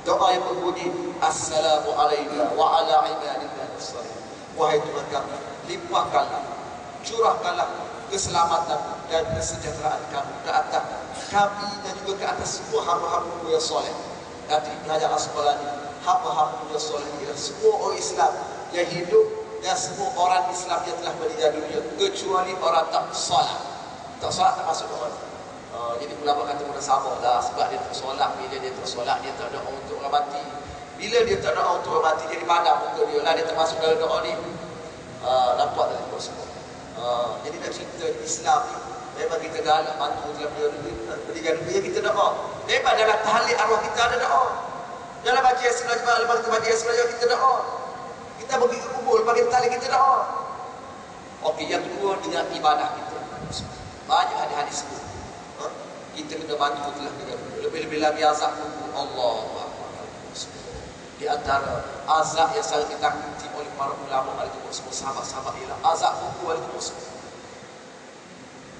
Doa yang berbunyi, Assalamu alayna wa ala ibadillah as-salihin. Wahai Tuhan kami, limpahkanlah, curahkanlah keselamatan dan kesejahteraan kamu ke atas kami dan juga ke atas semua hamba-hamba yang soleh. Kata Ibn Hajar Al-Asqalani, hamba-hambanya soleh ialah semua orang Islam yang hidup dan semua orang Islam yang telah meninggal dunia kecuali orang tak solat. Tak solat tak masuk orang. Jadi ulama kata munasabah lah, sebab dia tak solat. Bila dia tak solat, dia tak doa untuk orang mati. Bila dia tak doa untuk orang mati, jadi padam muka dia lah, dia termasuk dalam doa ni. Nampak tak dia semua. Jadi nak cerita Islam ni, memang kita galak bantu dalam meninggal dunia, kita doa. Memang dalam tahlil arwah kita ada doa. Dalam baca Yasin Najmah, lepas kita baca Yasin Najmah, kita doa. Kita pergi ke kubur, lepas kita tahlil, kita doa. Okey, yang kedua dengan ibadah kita. Banyak hadis-hadis sebut. Kita kena bantu telah dengan lebih-lebih lagi azab Allah. Di antara azab yang sangat ditakuti oleh para ulama al-Qur'an semua sahabat-sahabat ialah azab kubur al-Qur'an.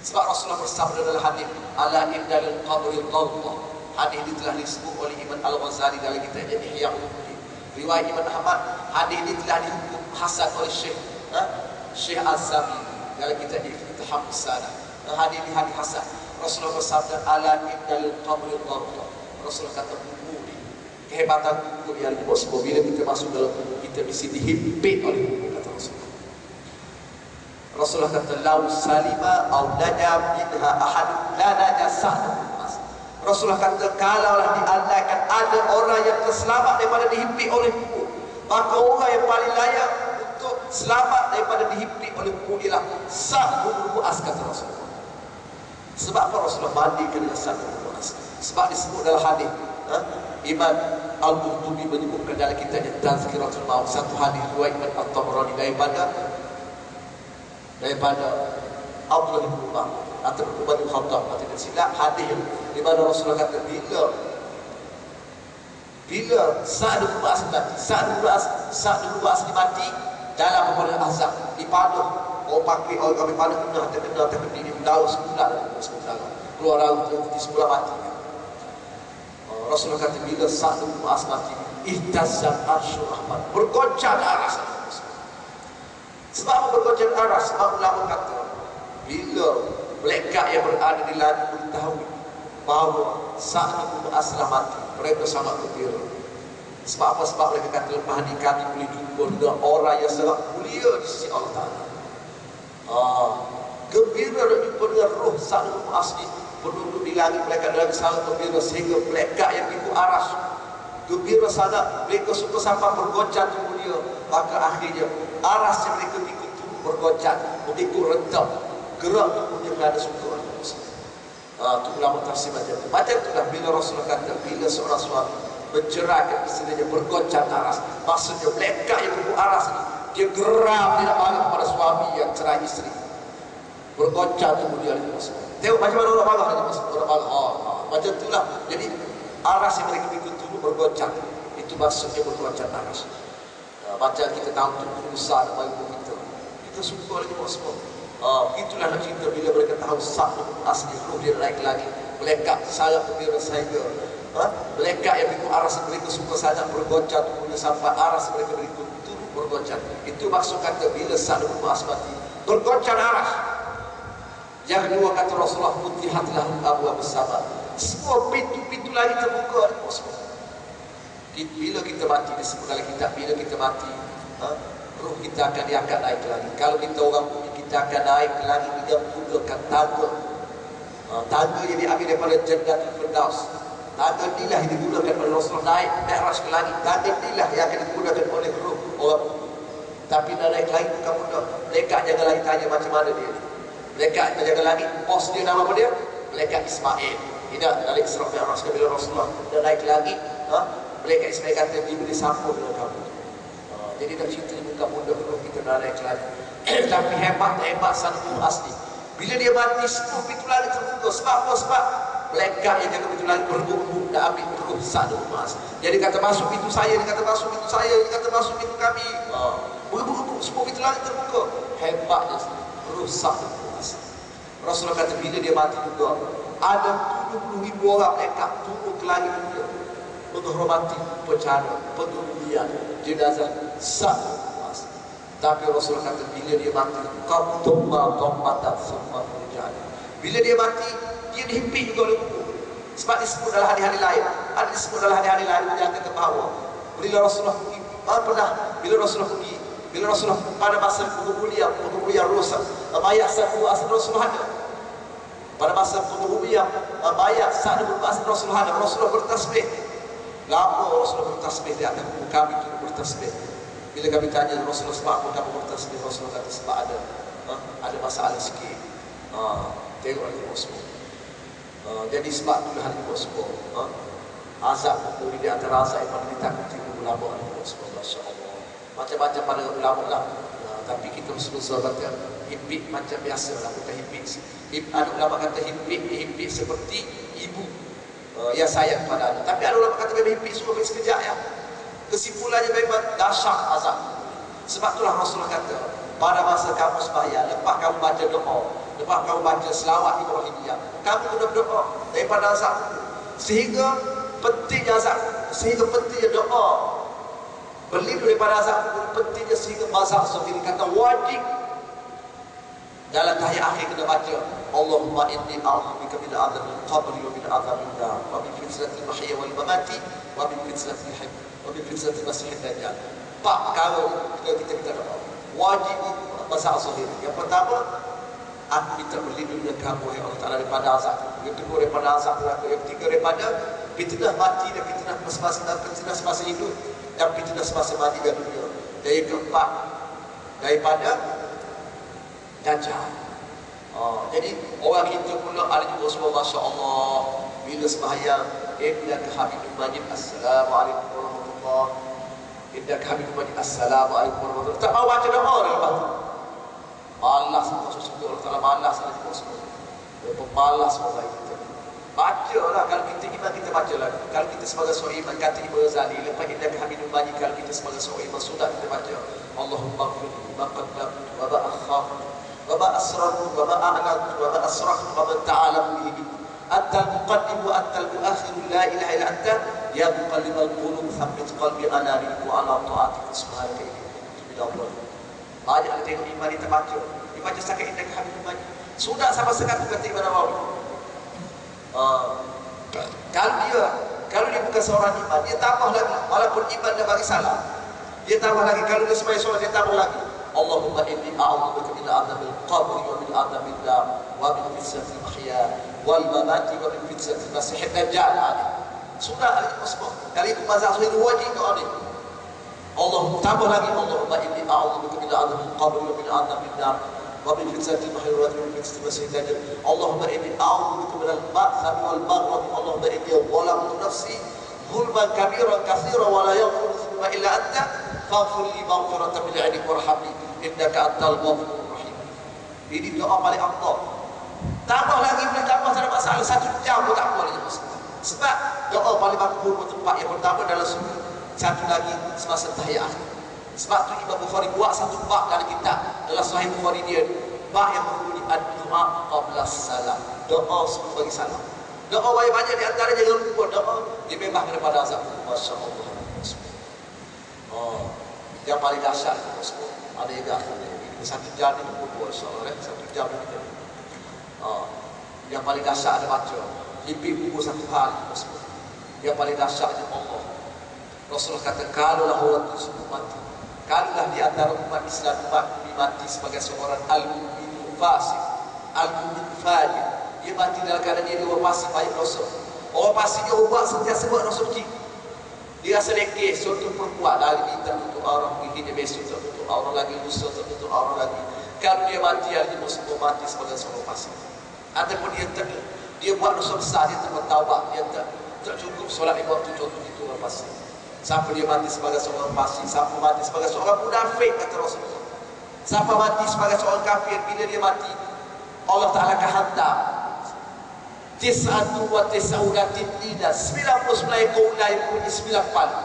Sebab Rasulullah bersabda dalam hadis ala indal qabri Allah. Hadis ini telah disebut oleh Imam Al-Ghazali dalam kitabnya Ihya Ulumuddin. Riwayat Imam Ahmad, hadis ini telah dihukum hasan oleh Syekh Az-Zabidi dalam kitab Iftiham As-Salah. Hadis ini hadis hasan. Rasulullah bersabda ala indal qabri Allah. Rasulullah kata kubur ni, kehebatan kubur yang dibuat sebab bila kita masuk dalam kubur kita mesti dihimpit oleh kubur, kata Rasulullah. Rasulullah kata lau salima au naja minha ahad la naja sa'd. Rasulullah kata kalaulah diandaikan ada orang yang terselamat daripada dihimpit oleh kubur, maka orang yang paling layak untuk selamat daripada dihimpit oleh kubur ialah Sa'd bin Mu'adz, kata Rasulullah. Sebab apa Rasulullah bandingkan dengan Sa'd bin Mu'adz? Sebab disebut dalam hadis, Imam Al-Qurtubi menyebutkan dalam kitabnya Tazkiratul Maut, satu hadis riwayat Imam At-Tabrani daripada Abdullah bin Umar atau Umar bin Khattab, kata dia silap hadis di mana Rasulullah kata bila Sa'd bin Mu'adz mati, Sa'd bin Mu'adz mati dalam peperangan Ahzab, dipaduh orang pakai orang kami paduh kena terkena di daun sebulan keluar raut di sebulan mati. Rasulullah kata bila Sa'd bin Mu'adz mati ihtazzat arsyur rahman, bergoncang aras. Sebab apa bergoncang aras? Sebab ulama kata bila malaikat yang berada di langit beritahu bahawa Sa'd bin Mu'adz telah mati, mereka sangat gembira. Sebab apa? Sebab mereka kata lepas ni kami boleh jumpa dengan orang yang sangat mulia di sisi Allah Ta'ala. Gembira nak jumpa dengan roh Sa'd bin Mu'adz ni berduduk di langit, mereka dalam sangat gembira sehingga malaikat yang ikut aras gembira sangat, mereka suka sampai bergoncang tu mulia. Maka akhirnya aras yang mereka ikut tu bergoncang, ikut rentak, gerak tubuhnya berada suka. Tu ulama tafsir macam tu. Macam itulah bila Rasulullah kata bila seorang suami menceraikan isterinya bergoncang aras, maksudnya malaikat yang ikut aras ni dia geram, dia nak marah kepada suami yang cerai isteri, bergoncang tubuh dia. Tengok macam mana orang marah ni, orang marah. Macam itulah. Jadi aras yang mereka ikut tu bergoncang, itu maksudnya bergoncang aras. Macam kita tahu tu berusaha nak bagi kita suka lagi buat semua. Itulah nak cerita bila mereka tahu Sa'd bin Mu'adz roh dia naik lagi, malaikat sangat gembira sehingga malaikat yang ikut aras mereka suka sangat bergoncang tubuhnya sampai aras mereka berikut turut bergoncang. Itu maksud kata bila Sa'd bin Mu'adz mati bergoncang aras. Yang kedua kata Rasulullah futihat lahum abwaabus sama, semua pintu-pintu langit terbuka. Bila kita mati, disebut dalam kitab bila kita mati roh kita akan diangkat naik ke langit. Kalau kita orang bumi, kita akan naik ke langit dengan menggunakan tangga. Tangga yang diambil daripada Jannatul Firdaus. Tangga inilah yang digunakan oleh Rasulullah naik Mi'raj ke langit. Tangga inilah yang akan digunakan oleh roh orang bumi. Tapi nak naik ke langit bukan mudah. Malaikat jaga langit tanya macam mana dia. Malaikat jaga langit, bos dia nama apa dia? Malaikat Ismail. Ini dalam Isra Mi'raj bila Rasulullah dah naik ke langit, malaikat Ismail kata diberi sambung dengan kamu. Jadi tak cerita ni bukan mudah kalau kita dah naik ke langit. Tapi hebat Sa'd bin Mu'adz ni, bila dia mati semua pintu langit terbuka. Sebab apa? Sebab malaikat yang jaga pintu langit berebut nak ambil roh Sa'd bin Mu'adz. Jadi kata masuk pintu saya, dia kata masuk pintu saya, dia kata masuk pintu kami. Berebut semua pintu langit terbuka. Hebatnya roh Sa'd bin Mu'adz. Rasulullah kata bila dia mati juga ada 70,000 orang malaikat turun ke langit dunia menghormati upacara pengundian jenazah Sa'd bin Mu'adz. Tapi Rasulullah kata bila dia mati qattumma dhammatan summa furjana, bila dia mati dia dihimpit juga oleh kubur. Sebab disebut dalam hadis-hadis lain, ada disebut dalam hadis-hadis lain yang kata bahawa Bila Rasulullah pergi, bila Rasulullah pergi, bila Rasulullah pada masa Hudubiyah rusak, mayat Sa'd bin Asad Rasulullah ada. Pada masa Hudubiyah, mayat Sa'd bin Asad Rasulullah ada. Rasulullah bertasbih. Lama Rasulullah bertasbih di atas kami itu bertasbih. Bila kami tanya Rasulullah sebab apa kamu bertasbih, Rasulullah kata sebab ada masalah sikit. Tengok lagi Rasulullah. Jadi sebab tu hal Rasulullah. Azab itu di antara azab yang paling ditakuti ulama Rasulullah, masya-Allah. Macam-macam pada ulama lah. Tapi kita Rasulullah kata himpit macam biasa lah, bukan himpit. Ada ulama kata himpit seperti ibu yang sayang pada anak. Tapi ada ulama kata memang himpit semua sekejap ya. Kesimpulannya memang dahsyat azab. Sebab itulah Rasulullah kata pada masa kamu sembahyang, lepas kamu baca doa, lepas kamu baca selawat Ibrahimiyah, kamu kena berdoa daripada azab. Sehingga pentingnya azab, sehingga pentingnya doa berlindung daripada azab, pentingnya sehingga mazhab Syafi'i kata wajib dalam tahiyat akhir kena baca Allahumma inni a'udzubika min adzabil qabri wa min adzabil nar wa min fitnatil mahya wal mamati wa min fitnatil hayy wa min fitnatil masiihid dajjal. Pak kalau kita doa wajib mazhab Syafi'i. Yang pertama, aku minta berlindung dengan kamu ya Allah Ta'ala daripada azab. Yang kedua daripada azab neraka. Yang ketiga daripada fitnah mati dan fitnah semasa hidup dan fitnah semasa mati dan dunia. Dan yang keempat daripada dajjal. Jadi orang kita pula ahli Rasulullah, masya-Allah, bila sembahyang inna Habibul Majid assalamualaikum warahmatullahi, inna Habibul Majid assalamualaikum warahmatullahi. Tak mau baca doa lepas tu. Malas maksudnya Allah Ta'ala malas ahli Rasulullah. Pemalas orang kita. Bacalah, kalau kita iman kita baca lagi. Kalau kita sebagai seorang iman kata Ibnu Ghazali, lepas inna Habibul Majid, kalau kita sebagai seorang iman sudah kita baca Allahumma ighfir ma qaddamtu wa ma akhartu wa ma asrartu wa ma a'lantu wa ma asraftu wa ma ta'alamu bihi antal muqaddim wa antal muakhir la ilaha illa anta ya muqallibal qulub thabbit qalbi ala dinik wa ala ta'atika subhanaka inni kuntu minadh dhalimin. Banyak kita tengok iman kita baca, dibaca sakit indah Habibul Majid sudah sama sekali kata Imam Nawawi. Kalau dia bukan seorang iman, dia tambah lagi. Walaupun iman dia bagi salah, dia tambah lagi. Kalau dia sebagai seorang, dia tambah lagi. Allahumma inni a'udzubika min adzabil qabri wa min adzabil nar wa min fitnatil mahya wal mamati wa min fitnatil masiihid dajjal. Sudah ali masbuk. Kali itu mazhab itu wajib doa ni. Allah tambah lagi Allahumma inni a'udzubika min adzabil qabri wa min adzabil nar wa min fitnatil mahya wa min fitnatil masiihid dajjal. Allahumma inni a'udzubika minal ba'thi wal maghrib. Allahumma inni zalamtu nafsi zulman kabiran katsiran wa la yaghfiru dhunuba illa anta faghfir li maghfiratan min 'indik warhamni innaka antal ghafurur rahim. Ini doa paling afdal. Tambah lagi, boleh tambah, tak ada masalah. 1 jam pun tak boleh. Sebab doa paling makbul tempat yang pertama dalam surga, satu lagi semasa tahiyat akhir. Sebab tu Imam Bukhari buat satu bab dalam kitab, dalam Sahih Bukhari dia, bab yang berbunyi ad-du'a qabla salam, doa sebelum bagi salam. Doa banyak di antaranya jangan lupa doa dibebaskan daripada azab. Masya-Allah. Yang paling dahsyat ada yang ini 1 jam ini pun insya-Allah 1 jam kita. Yang paling dahsyat ada baca himpit buku 1 hari. Yang paling dahsyatnya Allah. Rasulullah kata kalaulah orang itu mati, kalaulah di antara umat Islam mati sebagai seorang al-mu'min fasik, al-mu'min fajir, dia mati dalam keadaan dia orang fasik banyak dosa. Orang fasik dia buat sentiasa buat dosa kecil. Dia rasa lekeh, suatu perempuan dari minta untuk orang begini, dia besok untuk orang lagi, lusa untuk orang lagi. Kalau dia mati, dia mesti mati sebagai seorang fasik. Ataupun dia buat dosa besar, dia tak bertaubat, dia tak cukup solat 5 waktu, contoh itu orang fasik. Siapa dia mati sebagai seorang fasik, siapa mati sebagai seorang munafik, kata Rasulullah. Siapa mati sebagai seorang kafir, bila dia mati, Allah Ta'ala akan hantar 99 tinina, 99 ekor ular yang punya 9 kepala.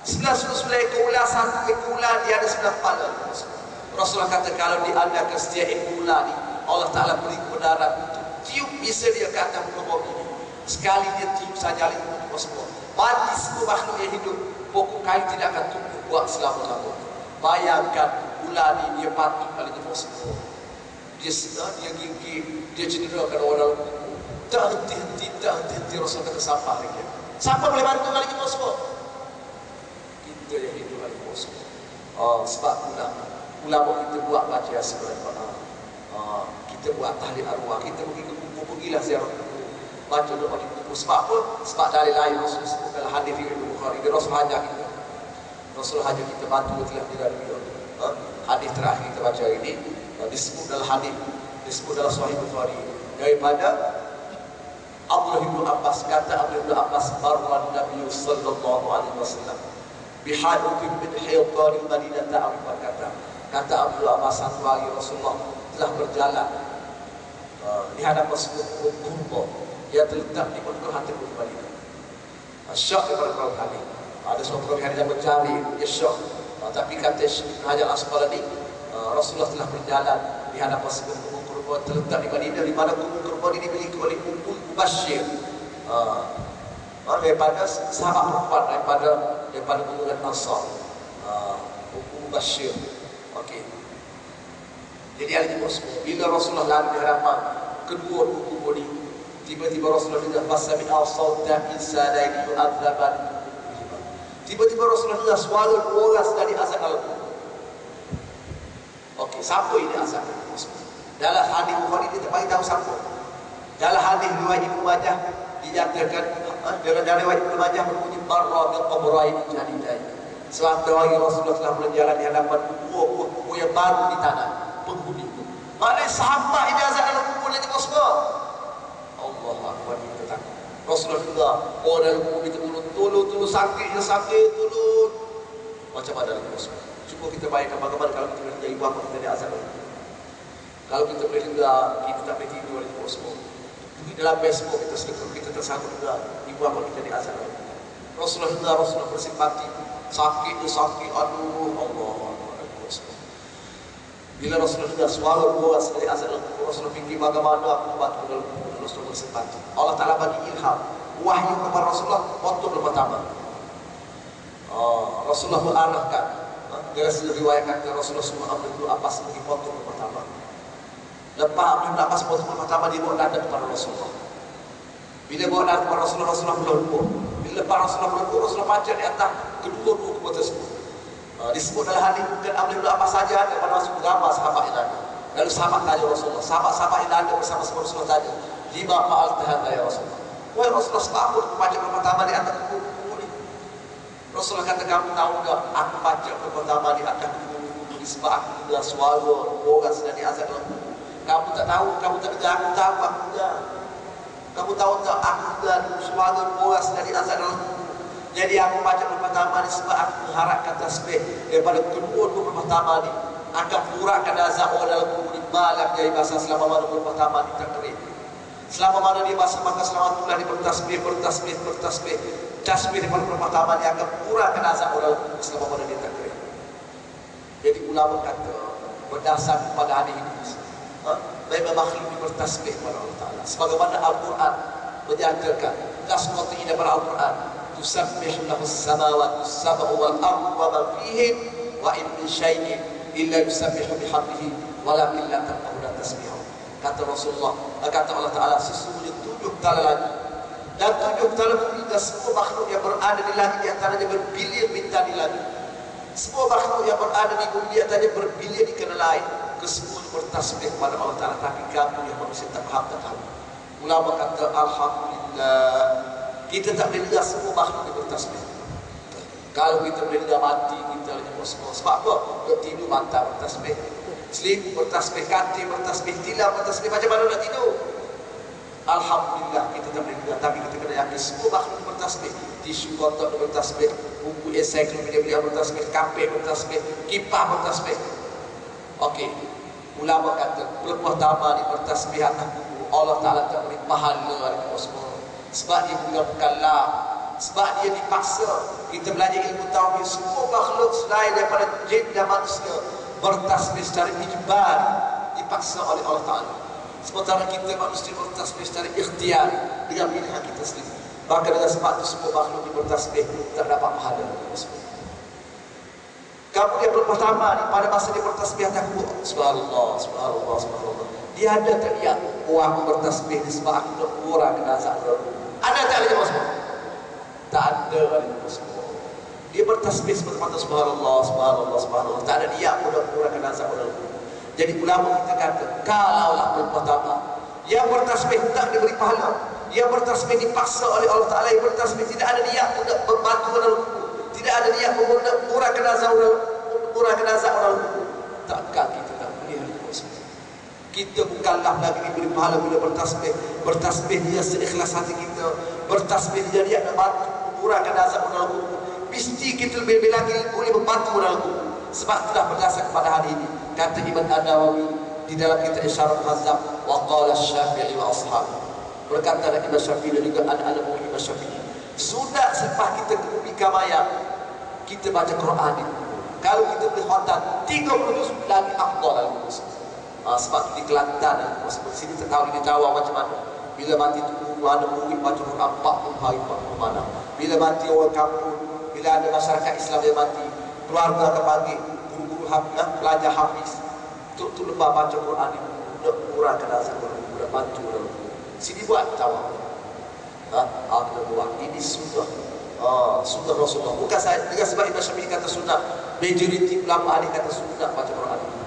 99 ekor ular, 1 ekor ular dia ada 9 kepala. Rasulullah kata kalau diadakan setiap ekor ular ni, Allah Ta'ala beri kebenaran untuk tiup bisa dia ke atas muka bumi. Sekali dia tiup saja itu semua. Mati semua makhluk yang hidup, pokok kayu tidak akan tumbuh buat selama-lamanya. Bayangkan ular ni dia patut kali dia semua. Dia sedar, dia gigit, dia cederakan orang dalam kubur. Tak henti-henti Rasul kata sampah lagi. Siapa boleh bantu kali kita semua? kita yang hidup hari kosong. Sebab ulama kita buat baca sebenarnya. Kita buat tahlil arwah, kita pergi ke kubur, pergilah ziarah kubur, baca doa di kubur. Sebab apa? Sebab dalil lain Rasul sebut dalam hadis riwayat Bukhari, Rasul hajar kita. Rasul hajar kita batu telah meninggal dunia. Hadis terakhir kita baca ini disebut dalam hadis, disebut dalam Sahih Bukhari daripada Abdullah bin Abbas, kata Abdullah bin Abbas, marran Nabi sallallahu alaihi wasallam bihalukin min hiyatanil Madinah ta'am, kata Abdullah Abbas, satu hari Rasulullah telah berjalan di hadapan sebuah kurba yang terletak di pondok hati Madinah. Syak daripada perawi hadis. Ada seorang perawi hadis yang mencari dia syak. Tapi kata Syekh Hajar Al-Asqalani, Rasulullah telah berjalan di hadapan sebuah kurba terletak di Madinah, di mana kurba ini dimiliki oleh Ummul Mubashshir, daripada sahabat perempuan daripada golongan Ansar, Ummul Mubashshir. Okey. Jadi ada jumpa semua. Bila Rasulullah lalu di hadapan kedua kubur ini, tiba-tiba Rasulullah dengar fasami al-sawta insanaini yu'adzaban. Tiba-tiba Rasulullah dengar suara dua orang dari azab al-kubur. Okey, siapa ini azab? Dalam hadis Bukhari dia tak bagi tahu siapa. Dalam hadis riwayat Ibnu Majah dinyatakan, dalam riwayat Ibnu Majah berbunyi barra bil qabrain jadidain. Suatu hari Rasulullah telah berjalan di hadapan dua kubur yang baru di tanah penghuni. Maknanya sahabat ini azab dalam kubur lagi semua. Allah Akbar, kita takut. Rasulullah dengar, dalam kubur itu tolong sakit, tolong. Macam mana dalam kubur? Cuba kita bayangkan bagaimana kalau kita boleh dengar ibu apa kita ada azab dalam kubur. Kalau kita boleh dengar, kita tak boleh tidur dalam kubur semua. Di dalam Facebook kita sedekah, kita tersangkut dengar ibu apa kita ada azab dalam kubur. Rasulullah dengar, Rasulullah bersimpati. Sakit, aduh, Allah. Bila Rasulullah dengar suara dua sekali azab dalam kubur, Rasulullah fikir bagaimana aku bantu dalam kubur, Rasulullah bersimpati. Allah Ta'ala bagi ilham, wahyu kepada Rasulullah waktu pertama. Rasulullah mengarahkan, dia riwayatkan ke Rasulullah semua Abdul bin Abbas pergi waktu pertama. Lepas Abdul bin Abbas waktu pertama dia bawa nada kepada Rasulullah. Bila bawa nada kepada Rasulullah, Rasulullah melumpuh. Bila lepas Rasulullah melumpuh, Rasulullah baca di atas kedua kubur tersebut. Disebut dalam hadis bukan Abdul bin Abbas saja, ada pada masuk gambar sahabat yang ada. Lalu sahabat tanya Rasulullah, sahabat-sahabat yang ada bersama Rasulullah tanya, lima fa'alta hadza ya Rasulullah. Wahai Rasulullah, sebab apa aku baca pertama di atas kubur ini? Rasulullah kata, kamu tahu tak, aku baca pertama di atas kubur ini sebab aku dengar suara orang sedang diazab dalam kubur. Kamu tak tahu, kamu tak dengar, aku tahu, aku dengar. Kamu tahu tak, aku dengar suara orang sedang diazab dalam kubur. Jadi aku baca pertama ni sebab aku mengharapkan tasbih daripada kedua pertama ni akan kurangkan azab orang dalam kubur ni. Malam jadi bahasa selama mana pertama ni tak kering. Selama mana dia bahasa, maka selama itulah dia bertasbih. Tasbih daripada pertama ni akan kurangkan azab orang dalam kubur selama mana dia tak kering. Jadi ulama kata berdasar pada hadis ini, memang makhluk ini bertasbih kepada Allah Ta'ala. Sebagaimana Al-Quran menyatakan, tasbih ini daripada Al-Quran, تسبح له السماوات السبع والأرض ومن فيهن وإن من شيء إلا يسبح بحمده ولكن لا تفقهون تسبيحه. Kata Rasulullah, kata Allah Ta'ala, sesungguhnya 7 kali lagi dan 7 kali bumi dan semua makhluk yang berada di langit di antaranya berbilion bintang di langit. Semua makhluk yang berada di bumi di antaranya berbilion di kena lain. Kesemuanya bertasbih kepada Allah Ta'ala, tapi kamu yang manusia tak faham, tak tahu. Ulama kata, alhamdulillah, kita tak boleh dengar semua makhluk yang bertasbih. Kalau kita boleh dengar mati, kita boleh dengar semua. Sebab apa? Duk tidur mata bertasbih, seliput bertasbih, katil bertasbih, tilam bertasbih. Macam mana nak tidur? Alhamdulillah kita tak boleh dengar, tapi kita kena yakin semua makhluk bertasbih. Tisu kotak bertasbih, buku ensiklopedia bertasbih, kapek bertasbih, kipas bertasbih. Okey, ulama kata pertama ni bertasbih atas buku, Allah Ta'ala tak beri pahala kepada semua. Sebab dia bukan mukallaf, sebab dia dipaksa. Kita belajar ilmu tauhid, semua makhluk selain daripada jin dan manusia bertasbih secara ijbar, dipaksa oleh Allah Ta'ala. Sementara kita manusia bertasbih secara ikhtiar dengan pilihan kita sendiri. Maka dengan sebab itu semua makhluk yang bertasbih tak dapat pahala. Kemudian pertama ni pada masa dia bertasbih atas kubur, subhanallah, subhanallah, subhanallah. Dia ada tak lihat, aku bertasbih sebab aku nak kurang kena azab. Ada tak ada semua? Tak ada semua. Dia bertasbih seperti subhanallah, subhanallah, subhanallah. Tak ada dia mengurangkan azab dalam kubur. Jadi ulama kita kata, kalaulah pertama yang bertasbih tak diberi pahala, yang bertasbih dipaksa oleh Allah Ta'ala, yang bertasbih tidak ada dia untuk membantu dalam kubur, tidak ada dia mengurangkan azab dalam kubur, takkan kita tak boleh hari kubur. Kita bukanlah lagi diberi pahala bila bertasbih. Bertasbih dia seikhlas hati kita, bertasbih dia nak bantu mengurangkan azab dalam kubur. Mesti kita lebih lagi boleh membantu dalam kubur. Sebab itulah berdasar kepada hari ini kata Ibn An-Nawawi di dalam kitab Isyarah Al-Hazab, wa qala Syafi'i wa ashabi, berkata Imam Syafi'i dan juga anak-anak Imam Syafi'i, sudah selepas kita ke bumi kamaya kita baca Quran di kubur. Kalau kita boleh khatam 30 juz lagi afdal dalam kubur. Sebab di Kelantan seperti sini tak tahu di Jawa macam mana. Bila mati tu ada murid baca Quran 40 hari 40 malam. Bila mati orang kampung, bila ada masyarakat Islam yang mati, keluarga akan panggil guru-guru pelajar hafiz untuk lepas baca Quran ini untuk kurangkan azab untuk bantu dalam kubur. Sini buat Jawa. Kita buat ini sunnah. Sunnah Rasulullah. Bukan saya dengan sebab Imam Syafi'i kata sunnah, majoriti ulama ahli kata sunnah baca Quran ini.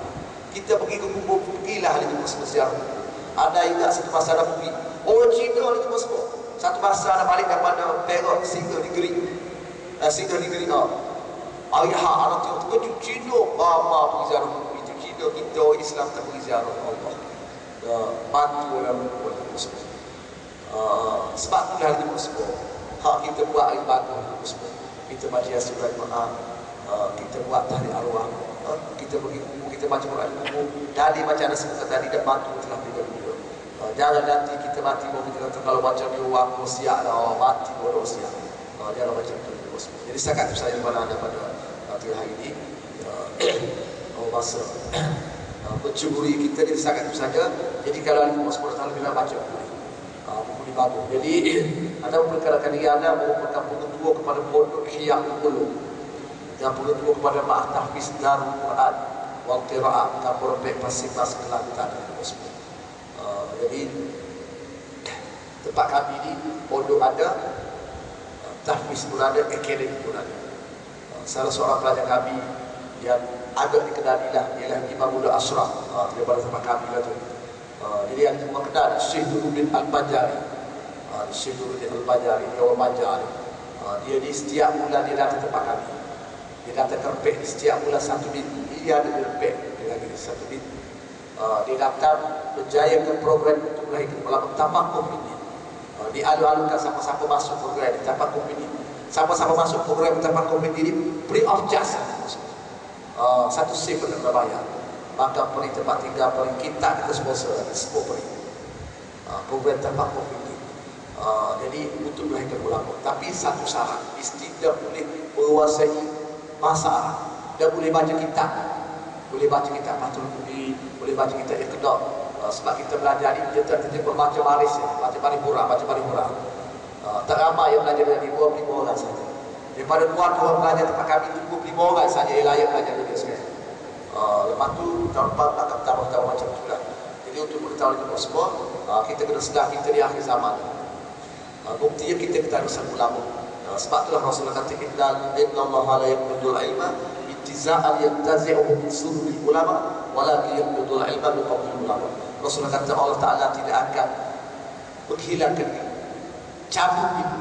Kita pergi ke kubur, pergilah ahli kubur berziarah. Ada juga satu masa ada pergi orang Cina ahli kubur semua. Satu masa ada balik daripada Perak singgah di Geri. Ayah anak tu Cina bapa pergi ziarah kubur. Itu Cina, kita orang Islam tak pergi ziarah Allah. Bantu dalam kubur semua. Sebab tu ahli kubur semua. Hak kita buat ibadah kubur semua. Kita baca Yasin Al-Quran, kita buat tahlil arwah, kita pergi kubur, kita baca Quran kubur. Dari macam ada sebut tadi dah bantu telah bila-bila. Jangan nanti kita mati baru kita kata kalau macam ni orang siap dah mati baru siap. Jangan macam tu. Jadi setakat itu saya pada anda pada hari ini. Masa mencuburi kita di setakat itu saja. Jadi kalau ada semua tahu bila baca buku di bagus. Jadi anda memperkenalkan diri anda merupakan pengetua kepada pondok Ihya Ulum, yang pengetua kepada Ma'had Tahfiz Darul Quran wal Qiraat Kampung Rempek Pasir-Pas Kelantan. Jadi tempat kami ini pondok ada, tahfiz pun ada, akademi pun ada. Salah seorang pelajar kami yang agak dikenali lah ialah Imamul Ashraf daripada tempat kami lah tu. Jadi yang semua kenal Syekh Nuruddin Al-Bajari. Syekh Nuruddin Al-Bajari, dia orang Banjar. Dia di setiap bulan dia datang tempat kami. Dia datang ke Rempek di setiap bulan 1 minggu. Dia ada di Rempek, dia lagi di 1 minggu. Dia datang menjayakan program untuk melahirkan ulama tapakuh ini. Dialu-alukan siapa-siapa masuk program ini tapakuh ini. Siapa-siapa masuk program tapakuh ini free of charge. Satu sen pun tak bayar. Maka peri tempat tinggal, peri kita sponsor semua peri. Program tapakuh ini. Jadi untuk melahirkan ulama. Tapi satu syarat, mesti dia boleh menguasai bahasa Arab. Dia boleh baca kitab. Boleh baca kitab Fathul Mu'in, boleh baca kitab Iqda'. Sebab kita belajar ini, kita baca baris ya, baca paripura. Tak ramai yang belajar dari 25 orang saja. Daripada 2 orang belajar tempat kami, 25 orang saja yang layak belajar dari sekarang. Lepas tu, tahun depan akan tambah-tambah macam itulah. Jadi untuk mengetahui itu semua, kita kena sedar kita di akhir zaman. Buktinya kita harus ulama. Sebab itulah Rasulullah kata, Inna Allah la yaqbidul ilma intiza'an yantazi'uhu min suduril ulama walakin yaqbidul ilma min qabdil ulama. Rasulullah kata Allah Ta'ala tidak akan menghilangkan cabut itu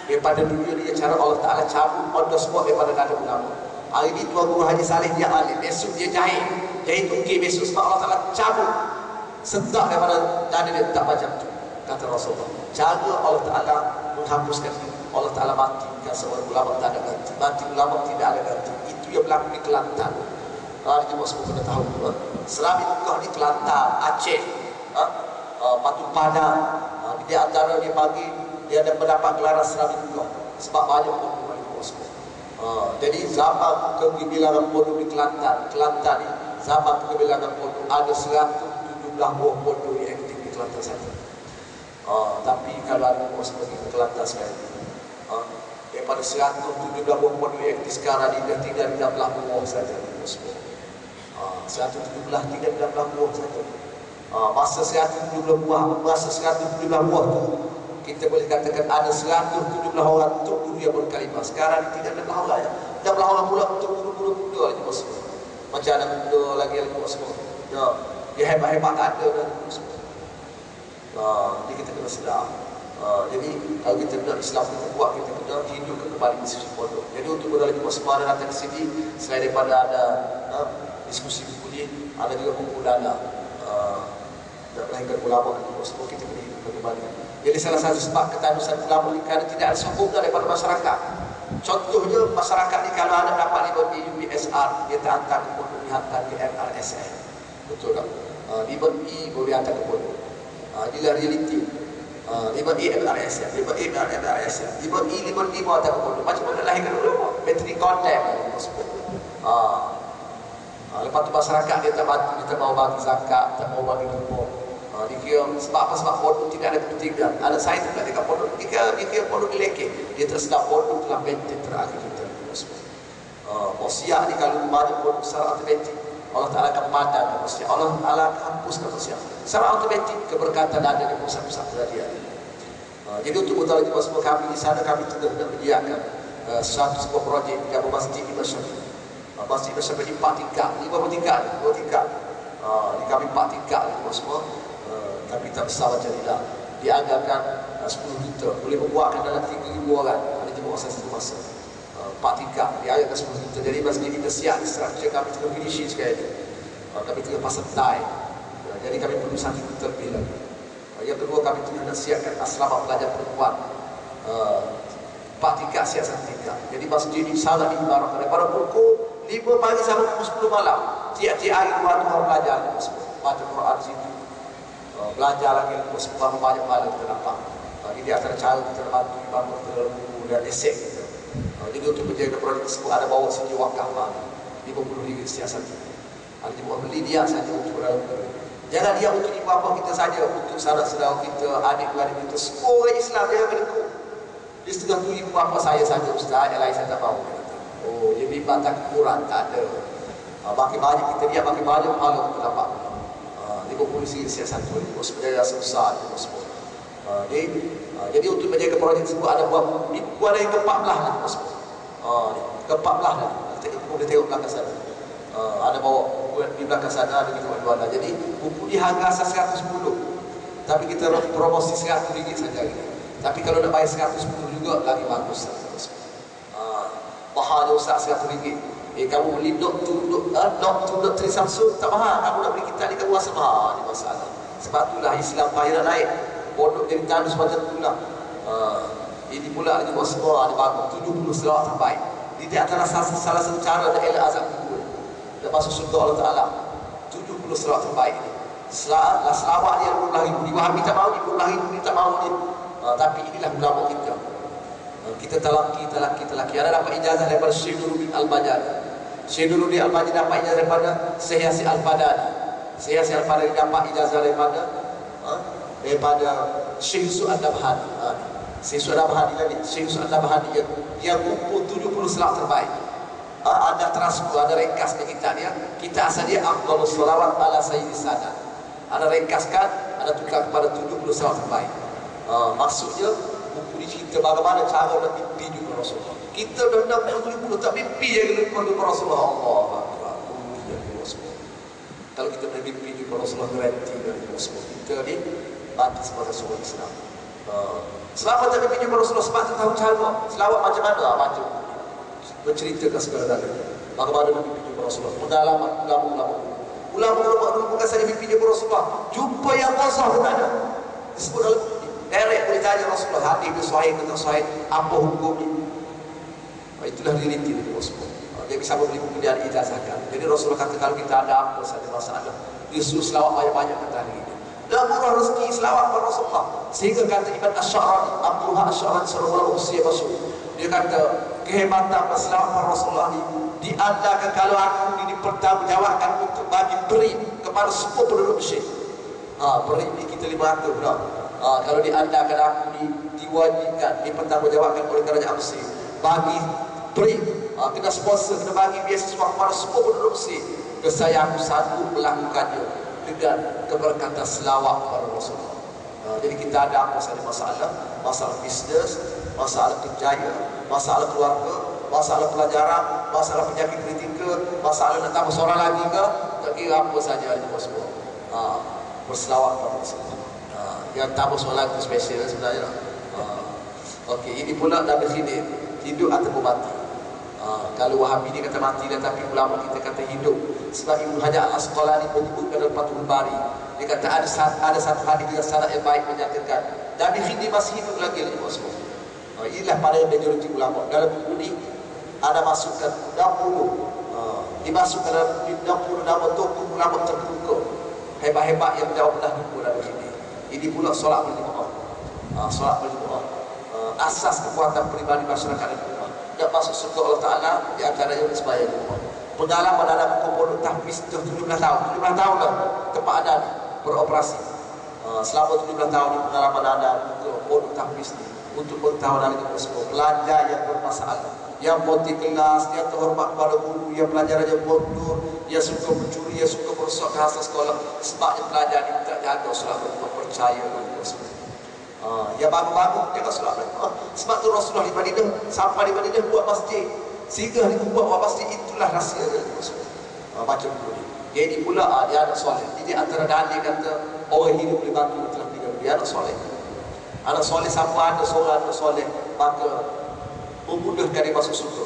daripada dunia dia. Cara Allah Ta'ala cabut on the spot daripada kata ulama. Hari ini Tuan Guru Haji Saleh dia alim, besok dia jahit tukir besok. Sebab Allah Ta'ala cabut sentak daripada dada dia, tak macam tu kata Rasulullah. Jaga Allah Ta'ala menghapuskan itu. Allah Ta'ala matikan seorang ulama tak ada ganti. Mati ulama tidak ada ganti. Itu yang berlaku di Kelantan. Ini cuma semua kena tahu. Serami Tukah di Kelantan, Aceh, Batu Padang. Di antara dia pagi, dia ada mendapat gelaran Serami Tukah. Sebab banyak pondok di semua. Jadi zaman kegebilangan pondok di Kelantan ni, zaman kegebilangan pondok ada 117 buah pondok yang aktif di Kelantan saja. Tapi kalau ada seperti ke Kelantan sekarang, daripada 117 buah pondok yang aktif sekarang ni dah tinggal 13 buah saja. 117 tinggal 13 buah saja. Masa 117 buah tu kita boleh katakan ada 170 orang untuk guru yang berkalimah. Sekarang tidak ada orang ya. 16 orang pula untuk guru-guru muda lagi semua. Macam anak muda lagi semua. Ya, dia hebat-hebat ada dan semua. Jadi kita kena sedar. Jadi kalau kita nak Islam kita buat, kita kena hidupkan kembali institusi pondok. Jadi untuk berada di semua ada datang ke sini, selain daripada ada diskusi buku ni, ada juga buku dana. Dan melainkan ulama semua kita kena hidupkan kembali. Jadi salah satu sebab ketanusan ulama ni kerana tidak ada sambungan daripada masyarakat. Contohnya masyarakat ni kalau ada dapat di UPSR, dia terhantar ke pondok, dihantar ke MRSN. Betul tak? Di boleh hantar ke pondok. Inilah realiti. 5E MRS, 5E MRS, 5E 5 hantar ke pondok. Macam mana lahirkan ulama? Battery contact. Lepas tu masyarakat dia tak bantu, dia tak mau bagi zakat, tak mau bagi rumah. Dia kira sebab apa? Sebab pondok tidak ada kepentingan. Anak saya tu tak dekat pondok, dia kira pondok dilekeh. Dia tersedar pondok telah benteng terakhir kita. Posiak ni kalau mana pondok secara automatik, Allah Ta'ala akan padam posiak, Allah Ta'ala akan hapuskan posiak. Secara automatik keberkatan ada di pusat-pusat kejadian. Jadi untuk mutalaah semua kami di sana, kami tengah menyediakan sebuah projek di Kampung Masjid di Masyarakat. Masjid Masyarakat di 4 tingkat, 5 tingkat, 2 tingkat. Di kami 4 tingkat semua. Tapi tak besar macam ni lah. Dianggarkan 10 juta, boleh membuatkan dalam 3,000 orang. Ada jemaah satu masa 4 tingkat, dianggarkan 10 juta. Jadi masjid kita siap, structure kami tengah finishing sekali ni. Kami tengah pasang tie. Jadi kami perlu 1 juta lebih lagi. Yang kedua, kami tengah nak siapkan asrama pelajar perempuan 4 tingkat, siap 1 tingkat. Jadi masjid ini sangat diibarat daripada pukul 5 pagi sampai pukul 10 malam. Tiap-tiap hari 200 orang pelajar baca Quran di situ. Belajar lagi sebab banyak pahala kita dapat. Ini antara cara kita bantu bangun buku dan esek kita. Jadi untuk menjaga projek tersebut ada bawa sini wakaf RM50 setiap satu. Ada jemaah beli dia saja untuk dalam. Jangan dia untuk ibu bapa kita saja, untuk saudara-saudara kita, adik-beradik kita, semua orang Islam jangan berlaku. Dia setengah tu ibu bapa saya saja ustaz, yang lain saya tak mahu. Oh, dia bimbang tak kurang, tak ada. Makin banyak kita dia, makin banyak pahala kita dapat. 50 siap satu, sebenarnya rasa besar semua. Jadi untuk menjaga projek tersebut ada buat yang ke-14 lah semua. Ke-14 lah. Kita boleh tengok belakang sana. Ada bawa di belakang sana, ada kita jual. Jadi buku ni harga asas 110. Tapi kita promosi RM100 saja ini. Tapi kalau nak bayar 110 juga lagi bagus. Mahal ustaz RM100. Kamu beli dot tri Samsung tak mahal. Kamu nak beli kitab ni kamu rasa mahal. Ini masalah. Sebab itulah Islam payah naik. Pondok jadi tandus macam itulah. Ini pula lagi buat semua ada bagus. 70 selawat terbaik. Di antara salah satu cara nak elak azab kubur. Dan masuk surga Allah Ta'ala. 70 selawat terbaik ini. Selawat dia 20,000. Di Wahabi tak mahu, di 20,000 tak mahu ni. Tapi inilah ulama kita. Kita talaki. Ada dapat ijazah daripada Syekh Nuruddin Al-Bajali. Syekh Nuruddin Al-Bajali dapat ijazah daripada Syekh Yasin Al-Fadani. Syekh Yasin Al-Fadani dapat ijazah daripada Syekh Yusuf Al-Nabhani. Syekh Yusuf Al-Nabhani tadi, Syekh Yusuf Al-Nabhani yang kumpul 70 selawat terbaik. Ada transfer, ada ringkas ke kita dia. Kita asal dia Afdhalus Shalawat ala Sayyidis Sadat. Ada ringkaskan, ada tukar kepada 70 selawat terbaik. Maksudnya buku ni cerita bagaimana cara nak mimpi juga Rasulullah. Kita dah nak 70 tak mimpi je kepada Rasulullah. Allah Akbar. Kalau kita mimpi juga Rasulullah garanti dari Rasulullah. Kita ni mati sebagai seorang Islam. Selawat tak mimpi juga Rasulullah sebab kita tahu cara. Selawat macam mana? Baca. Menceritakan segala-galanya. Bagaimana mimpi juga Rasulullah. Pengalaman ulama-ulama dulu bukan saja mimpi juga Rasulullah. Jumpa yang kosong pun tak ada. Disebut dalam direct boleh tanya Rasulullah, hadis ke sahih ke tak sahih, apa hukum ni. Itulah realiti dari Rasulullah. Dia bisa membeli buku dia ijazahkan. Jadi Rasulullah kata kalau kita ada apa saja masalah, dia suruh selawat banyak-banyak kata hari ini. Dan murah rezeki selawat kepada Rasulullah. Sehingga kata Ibn Asy'ari, Abdullah Asy'ari sallallahu alaihi wasallam, dia kata kehebatan selawat kepada Rasulullah ni diandakan kalau aku ini dipertanggungjawabkan untuk bagi beri kepada semua penduduk Mesir. Beri ni kita 500 pula. Kalau diandakan aku diwajibkan, dipertanggungjawabkan oleh kerajaan Mesir, bagi beri, kena sponsor, kena bagi beasiswa kepada semua penduduk Mesir, saya aku sanggup melakukannya dengan keberkatan selawat kepada Rasulullah. Jadi kita ada apa saja masalah, masalah bisnes, masalah kerjaya, masalah keluarga, masalah pelajaran, masalah penyakit kritikal, masalah nak tambah seorang lagi ke, tak kira apa saja ini semua. Berselawat kepada Rasulullah. Yang tambah seorang lagi spesial sebenarnya. Okey, ini pula Nabi Khidir, hidup atau mati. Kalau Wahabi ni kata mati, tetapi ulama kita kata hidup. Sebab Ibnu Hajar Al-Asqalani menyebutkan dalam Fathul Bari, dia kata ada satu hadis yang sanad yang baik menyatakan Nabi Khidir masih hidup lagi semua. Inilah pada majoriti ulama. Dalam buku ini ada masukkan 60, dimasukkan dalam 60 nama tokoh ulama terkemuka hebat-hebat yang menjawab dah buku Nabi Khidir. Ini pula solat berjemaah. Solat berjemaah asas kekuatan peribadi masyarakat dan umat. Nak masuk surga Allah Ta'ala di antaranya sembahyang jemaah. Pengalaman dalam pondok tahfiz 17 tahun. 17 tahun dah tempat ada ni beroperasi. Selama 17 tahun ni pengalaman ada ke pondok tahfiz ni untuk pengetahuan kita semua. Pelajar yang bermasalah, yang poti kelas, yang terhormat pada guru, yang pelajarannya bodoh, yang suka mencuri, yang suka merosak ke hasil sekolah. Sebabnya pelajar ni tak jaga solat berjemaah, percaya dengan semua. Yang bagus-bagus jangan solat berjemaah. Sebab tu Rasulullah di Madinah, sampai di Madinah buat masjid. Sehingga hari buat masjid, itulah rahsia dia semua. Macam tu. Jadi pula dia anak soleh. Jadi antara dalil kata orang hidup di batu telah meninggal, dia anak soleh. Anak soleh siapa ada seorang anak soleh maka memudah dari masuk surga.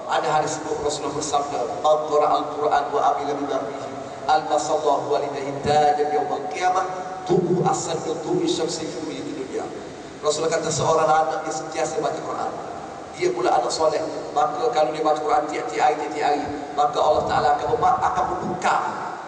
Ada hadis sebut Rasulullah bersabda, "Man qara al-Quran wa amila bima fihi, albasallahu walidayhi tajan yaumil qiyamah, tubuh asal tubuh syamsi fi dunia." Rasulullah kata seorang anak yang sentiasa baca Quran, dia pula anak soleh, maka kalau dia baca Quran tiap-tiap hari, maka Allah Ta'ala akan membuka,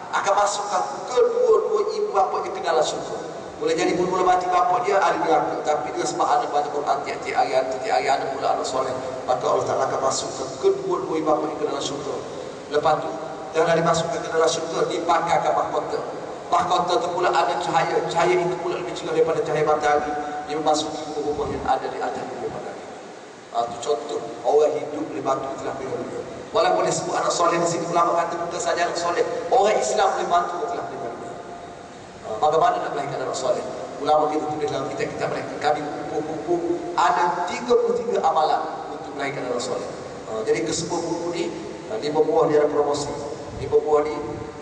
akan masukkan kedua-dua ibu bapa dia ke dalam syurga. Boleh jadi mula-mula mati bapa dia ahli neraka, tapi dia sebab anak baca Quran tiap-tiap hari anak pula anak soleh, maka Allah Ta'ala akan masukkan kedua-dua ibu bapa dia ke dalam syurga. Lepas tu jangan dimasukkan ke dalam syurga, dipakaikan mahkota. Mahkota itu pula ada cahaya itu pula lebih cerah daripada cahaya matahari yang memasuki rumah yang ada di atas dunia matahari. Itu contoh orang hidup di batu telah meninggal dunia. Walaupun disebut anak soleh di sini, ulama kata bukan saja anak soleh, orang Islam di batu telah meninggal dunia. Bagaimana nak melahirkan anak soleh? Ulama kita tulis dalam kitab mereka, kami buku ada 33 amalan untuk melahirkan anak soleh. Jadi kesemua buku ni 5 buah dia ada promosi. 5 buah ni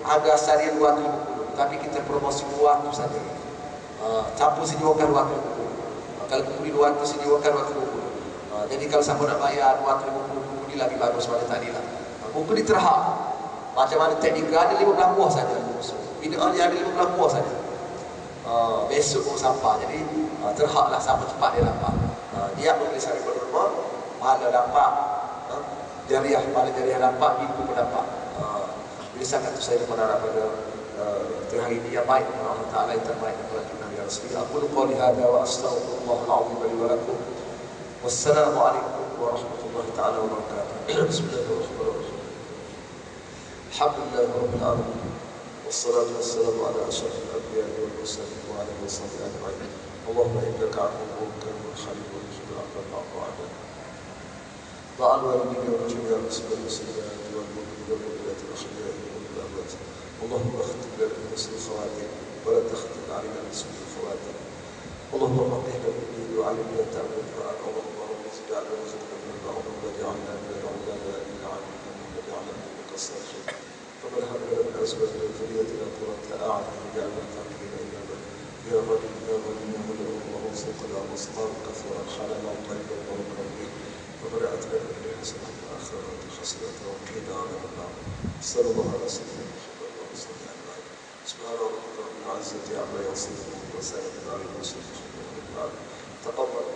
harga seharian 250, tapi kita promosi 200 saja. Campur sediakan 250. Kalau buku ni 200 sediakan 250. Jadi kalau siapa nak bayar 250, buku ni lagi bagus pada tadi lah. Buku ni terhad. Macam mana teknikal ada 15 buah saja. Bid'ah dia ada 15 buah saja. Besok pun sampai. Jadi terhad lah sampai cepat dia dapat. Dia boleh cari rumah, mana dapat jariah, mana jariah dapat, itu pun dapat. Jadi sangat tu saya berharap pada hari ini yang baik Allah Ta'ala yang terbaik kepada Nabi Rasulullah. Aku qouli hadza wa astaghfirullahal azim li wa lakum. Wassalamualaikum warahmatullahi ta'ala wabarakatuh. Bismillahirrahmanirrahim. Alhamdulillah rabbil alamin. Wassalatu wassalamu ala asyrafil anbiya'i wal mursalin wa ala alihi washabbihi ajma'in. Allahumma innaka 'afuwwun karimun khalimun tuhibbul 'afwa fa'fu 'anna. Ma'al walidayni wa jami'il muslimina wal mu'minina wal mu'minatil ahya'i wal amwat. Allahumma akhtim lana bi husnil khawatim wa la takhtim 'alaina bi su'il khawatim. اللهم فقهنا بالدين وعلمنا تأويل القرآن. اللهم اجعلنا وارزقنا من العلوم واجعلنا من العلماء العاملين واجعلنا منك الصالحين. ربنا هب لنا من أزواجنا وذريتنا قرة أعين واجعلنا للمتقين إماما. يا رب يا ولي يا ولي وارزقنا رزقا كثيرا حلالا طيبا مباركا فيه. ربنا آتنا من الدنيا حسنة وفي الآخرة حسنة وقنا عذاب النار. صلى الله على سيدنا محمد وعلى آله وصحبه أجمعين. سبحان ربك رب العزة عما يصفون وسلام على المرسلين. تقبل.